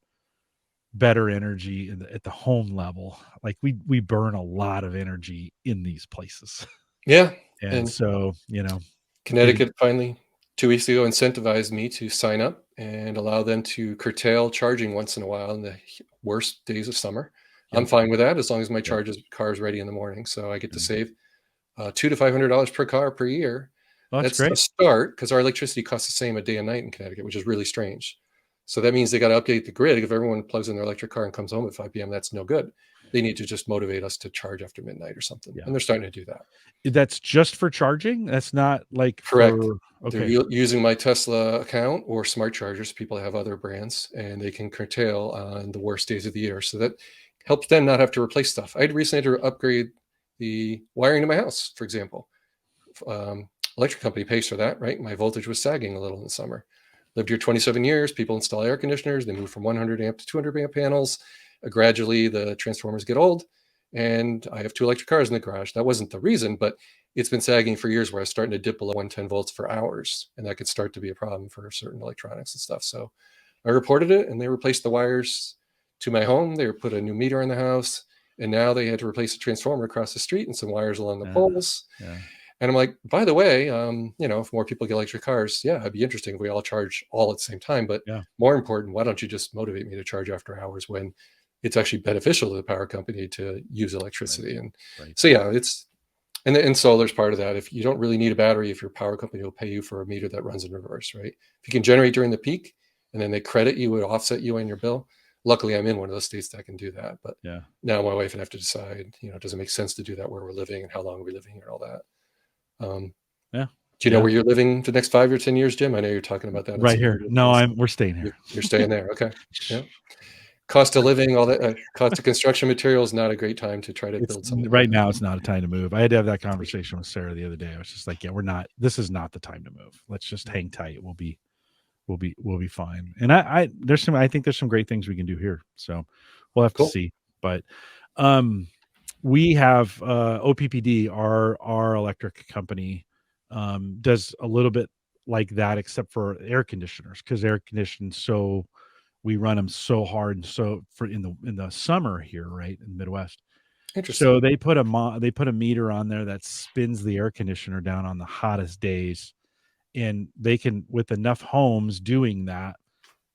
better energy at the home level. Like, we burn a lot of energy in these places, Yeah. and And so getting Connecticut finally 2 weeks ago incentivized me to sign up and allow them to curtail charging once in a while in the worst days of summer. I'm yep, fine with that as long as my yep, car is ready in the morning. So I get to yeah. save $200 to $500 per car per year. Well, that's That's a great. start because our electricity costs the same a day and night in Connecticut, which is really strange. So that means they got to update the grid. If everyone plugs in their electric car and comes home at 5 p.m., that's no good. They need to just motivate us to charge after midnight or something. Yeah, And they're starting to do that. that's just for charging. That's not like Correct. for They're okay. using my Tesla account or smart chargers. People have other brands, and they can curtail on the worst days of the year. So that helps them not have to replace stuff. I had recently had to upgrade the wiring to my house, for example. Electric company pays for that, right? My voltage was sagging a little in the summer. Lived here 27 years. People install air conditioners. They move from 100 amp to 200 amp panels. Gradually, the transformers get old, and I have 2 electric cars in the garage. That wasn't the reason, but it's been sagging for years where I was starting to dip below 110 volts for hours, and that could start to be a problem for certain electronics and stuff. So I reported it, and they replaced the wires to my home. They put a new meter in the house, and now they had to replace a transformer across the street and some wires along the Yeah, poles. yeah, And I'm like, by the way, if more people get electric cars, yeah, it'd be interesting if we all charge all at the same time. But yeah. more important, why don't you just motivate me to charge after hours when it's actually beneficial to the power company to use Right, electricity? And right. so, yeah, and solar's part of that. If you don't really need a battery, if your power company will pay you for a meter that runs in reverse, right? If you can generate during the peak and then they credit you, it offset you on your bill. Luckily, I'm in one of those states that can do that. But Yeah, now my wife would have to decide, does it make sense to do that where we're living and how long are we living here and all that. Um, yeah, do you know yeah. where you're living the next 5 or 10 years, Jim? I know you're talking about that in Right some of your here. No, videos. we're staying here. You're staying there. Okay. Yeah. Cost of living, all that, cost of construction materials, not a great time to try to It's build something like right that. now. It's not a time to move. I had to have that conversation with Sarah the other day. I was just like, yeah, we're not. This is not the time to move. Let's just hang tight. We'll be fine. And I think there's some great things we can do here. So we'll have to Cool. see. But um, we have OPPD, our electric company, does a little bit like that, except for air conditioners, because air conditioned, so we run them so hard, and so for in the summer here, right in the Midwest. Interesting. So they put a meter on there that spins the air conditioner down on the hottest days, and they can, with enough homes doing that,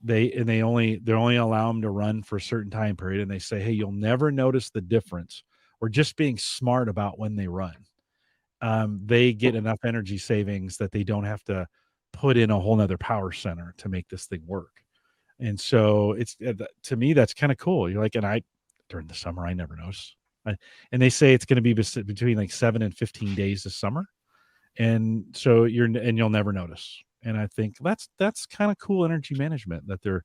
they only allow them to run for a certain time period, and they say, hey, you'll never notice the difference. We're just being smart about when they run. They get enough energy savings that they don't have to put in a whole nother power center to make this thing work. And so to me, that's kind of cool. You're like, and I, during the summer, I never notice. And they say it's going to be between like 7 and 15 days this summer. And so you'll never notice. And I think that's kind of cool energy management, that they're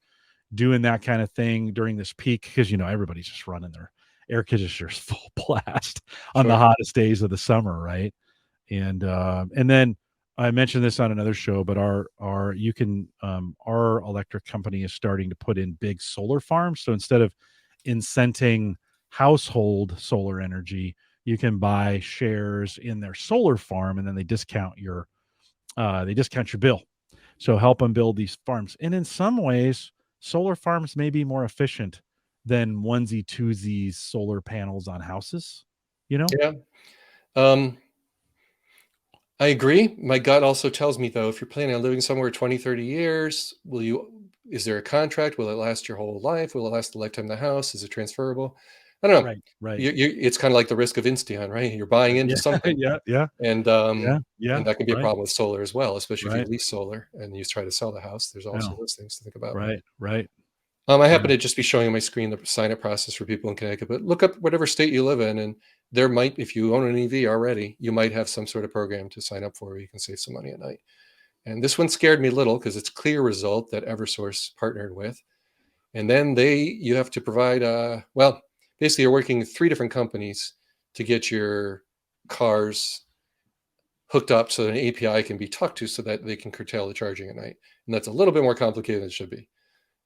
doing that kind of thing during this peak, because everybody's just running their air conditioners full blast on the Sure. hottest days of the summer, right? And then I mentioned this on another show, but our electric company is starting to put in big solar farms. So instead of incenting household solar energy, you can buy shares in their solar farm, and then they discount your bill. So help them build these farms. And in some ways, solar farms may be more efficient than onesie twosies solar panels on houses. You know? Yeah. Um, I agree. My gut also tells me, though, if you're planning on living somewhere 20, 30 years, is there a contract? Will it last your whole life? Will it last the lifetime of the house? Is it transferable? I don't know. Right. Right. It's kind of like the risk of Insteon, right? You're buying into Yeah. something, Yeah. Yeah. and Yeah. Yeah. that can be a Right. problem with solar as well, especially if you Right. lease solar and you try to sell the house. There's Yeah. also those things to think about. Right. Right. I Yeah. happen to just be showing on my screen the sign-up process for people in Connecticut, but look up whatever state you live in, and there might, if you own an EV already, you might have some sort of program to sign up for where you can save some money at night. And this one scared me a little because it's Clear Result that Eversource partnered with. And then you have to provide, basically you're working with 3 different companies to get your cars hooked up so that an API can be talked to so that they can curtail the charging at night. And that's a little bit more complicated than it should be.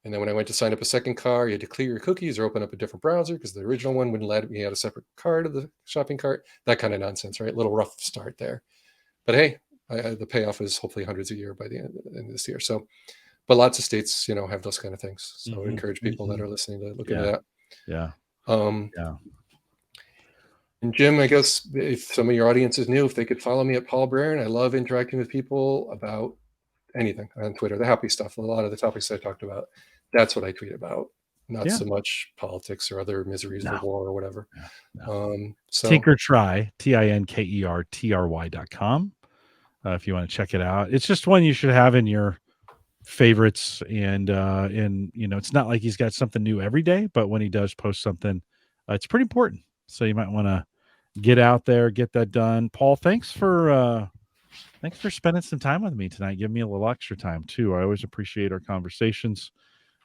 And then when I went to sign up a second car, you had to clear your cookies or open up a different browser because the original one wouldn't let me add a separate card of the shopping cart. That kind of nonsense, right? A little rough start there. But hey, the payoff is hopefully hundreds a year by the end of this year. So, but lots of states, have those kind of things. So I encourage people that are listening to look into that. Yeah. And Jim, I guess if some of your audience is new, if they could follow me at Paul Braren, I love interacting with people about anything on Twitter, the happy stuff, a lot of the topics I talked about. That's what I tweet about, not so much politics or other miseries of war or whatever. So Tinkertry, TINKERTRY.com. If you want to check it out, it's just one you should have in your favorites. And it's not like he's got something new every day, but when he does post something, it's pretty important. So you might want to get out there, get that done. Paul, thanks for spending some time with me tonight. Give me a little extra time too. I always appreciate our conversations,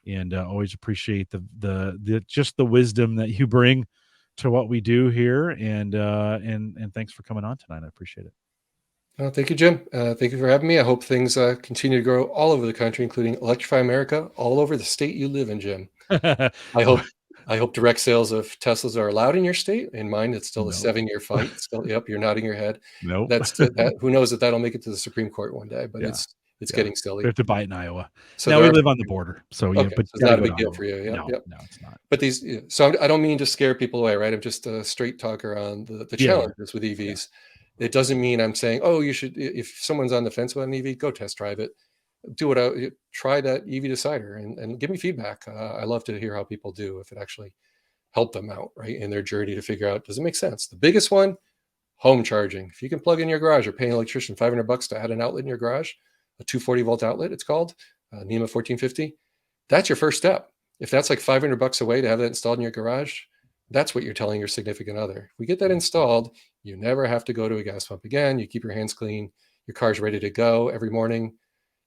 and always appreciate the just the wisdom that you bring to what we do here. And thanks for coming on tonight. I appreciate it. Thank you, Jim. Thank you for having me. I hope things continue to grow all over the country, including Electrify America, all over the state you live in, Jim. I hope direct sales of Teslas are allowed in your state. In mine, it's still a 7-year fight. Still, yep, you're nodding your head. Nope. That. Who knows if that'll make it to the Supreme Court one day? But it's getting silly. We have to buy it in Iowa. So now we live on the border. So but it's not a big deal for you. Yeah, no, it's not. But so I don't mean to scare people away, right? I'm just a straight talker on the challenges with EVs. It doesn't mean I'm saying, oh, you should. If someone's on the fence about an EV, go test drive it. Try that EV decider and give me feedback. I love to hear how people do if it actually help them out, right, in their journey to figure out, does it make sense? The biggest one, home charging. If you can plug in your garage or pay an electrician $500 to add an outlet in your garage, a 240 volt outlet, it's called NEMA 1450. That's your first step. If that's like $500 away to have that installed in your garage, that's what you're telling your significant other. If we get that installed, you never have to go to a gas pump again. You keep your hands clean. Your car's ready to go every morning.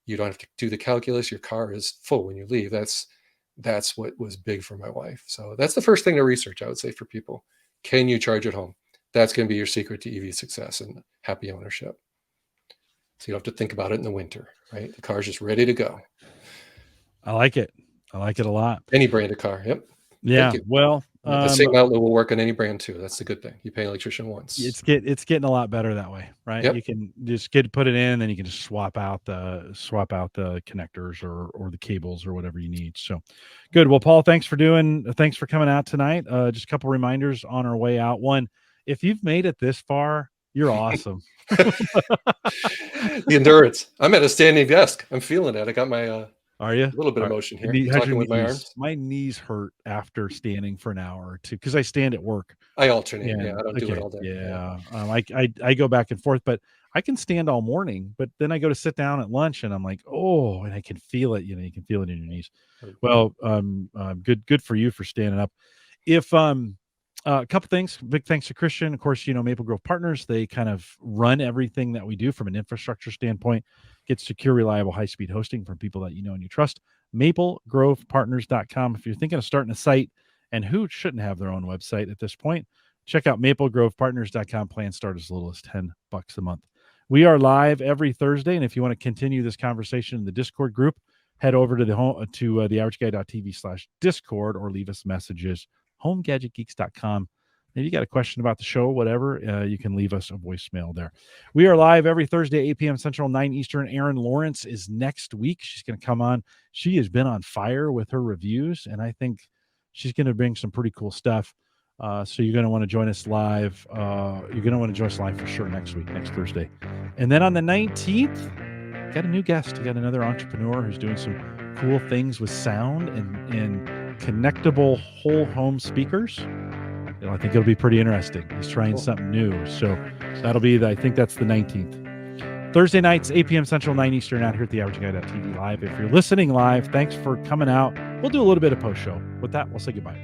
You don't have to do the calculus. Your car is full when you leave. That's what was big for my wife. So that's the first thing to research, I would say, for people. Can you charge at home? That's going to be your secret to EV success and happy ownership. So you don't have to think about it in the winter, right? The car's just ready to go. I like it. I like it a lot. Any brand of car. Yep. Yeah. Well, the same outlet will work on any brand too. That's the good thing. You pay an electrician once. It's getting a lot better that way, right? Yep. You can just put it in, then you can just swap out the connectors or the cables or whatever you need. So good. Well, Paul, thanks for coming out tonight. Just a couple reminders on our way out. One, if you've made it this far, you're awesome. The endurance. I'm at a standing desk. I'm feeling it. I got my are you? A little bit of motion here. Talking with my arms. My knees hurt after standing for an hour or two because I stand at work. I alternate. Yeah, I don't do it all day. Yeah. I go back and forth, but I can stand all morning. But then I go to sit down at lunch, and I'm like, oh, and I can feel it. You can feel it in your knees. Well, good for you for standing up. If a couple things. Big thanks to Christian. Of course, Maple Grove Partners. They kind of run everything that we do from an infrastructure standpoint. Get secure, reliable, high-speed hosting from people that you know and you trust. MapleGrovePartners.com. If you're thinking of starting a site, and who shouldn't have their own website at this point, check out MapleGrovePartners.com. Plans start as little as $10 a month. We are live every Thursday, and if you want to continue this conversation in the Discord group, head over to the theaverageguy.tv/Discord or leave us messages. HomeGadgetGeeks.com. If you got a question about the show, whatever, you can leave us a voicemail there. We are live every Thursday, 8 p.m. Central, 9 Eastern. Erin Lawrence is next week. She's going to come on. She has been on fire with her reviews, and I think she's going to bring some pretty cool stuff. So you're going to want to join us live. You're going to want to join us live for sure next week, next Thursday. And then on the 19th, got a new guest. We got another entrepreneur who's doing some cool things with sound and connectable whole home speakers. I think it'll be pretty interesting. He's trying something new. So that'll be I think that's the 19th. Thursday nights, 8 p.m. Central, 9 Eastern, out here at theaverageguy.tv live. If you're listening live, thanks for coming out. We'll do a little bit of post show. With that, we'll say goodbye.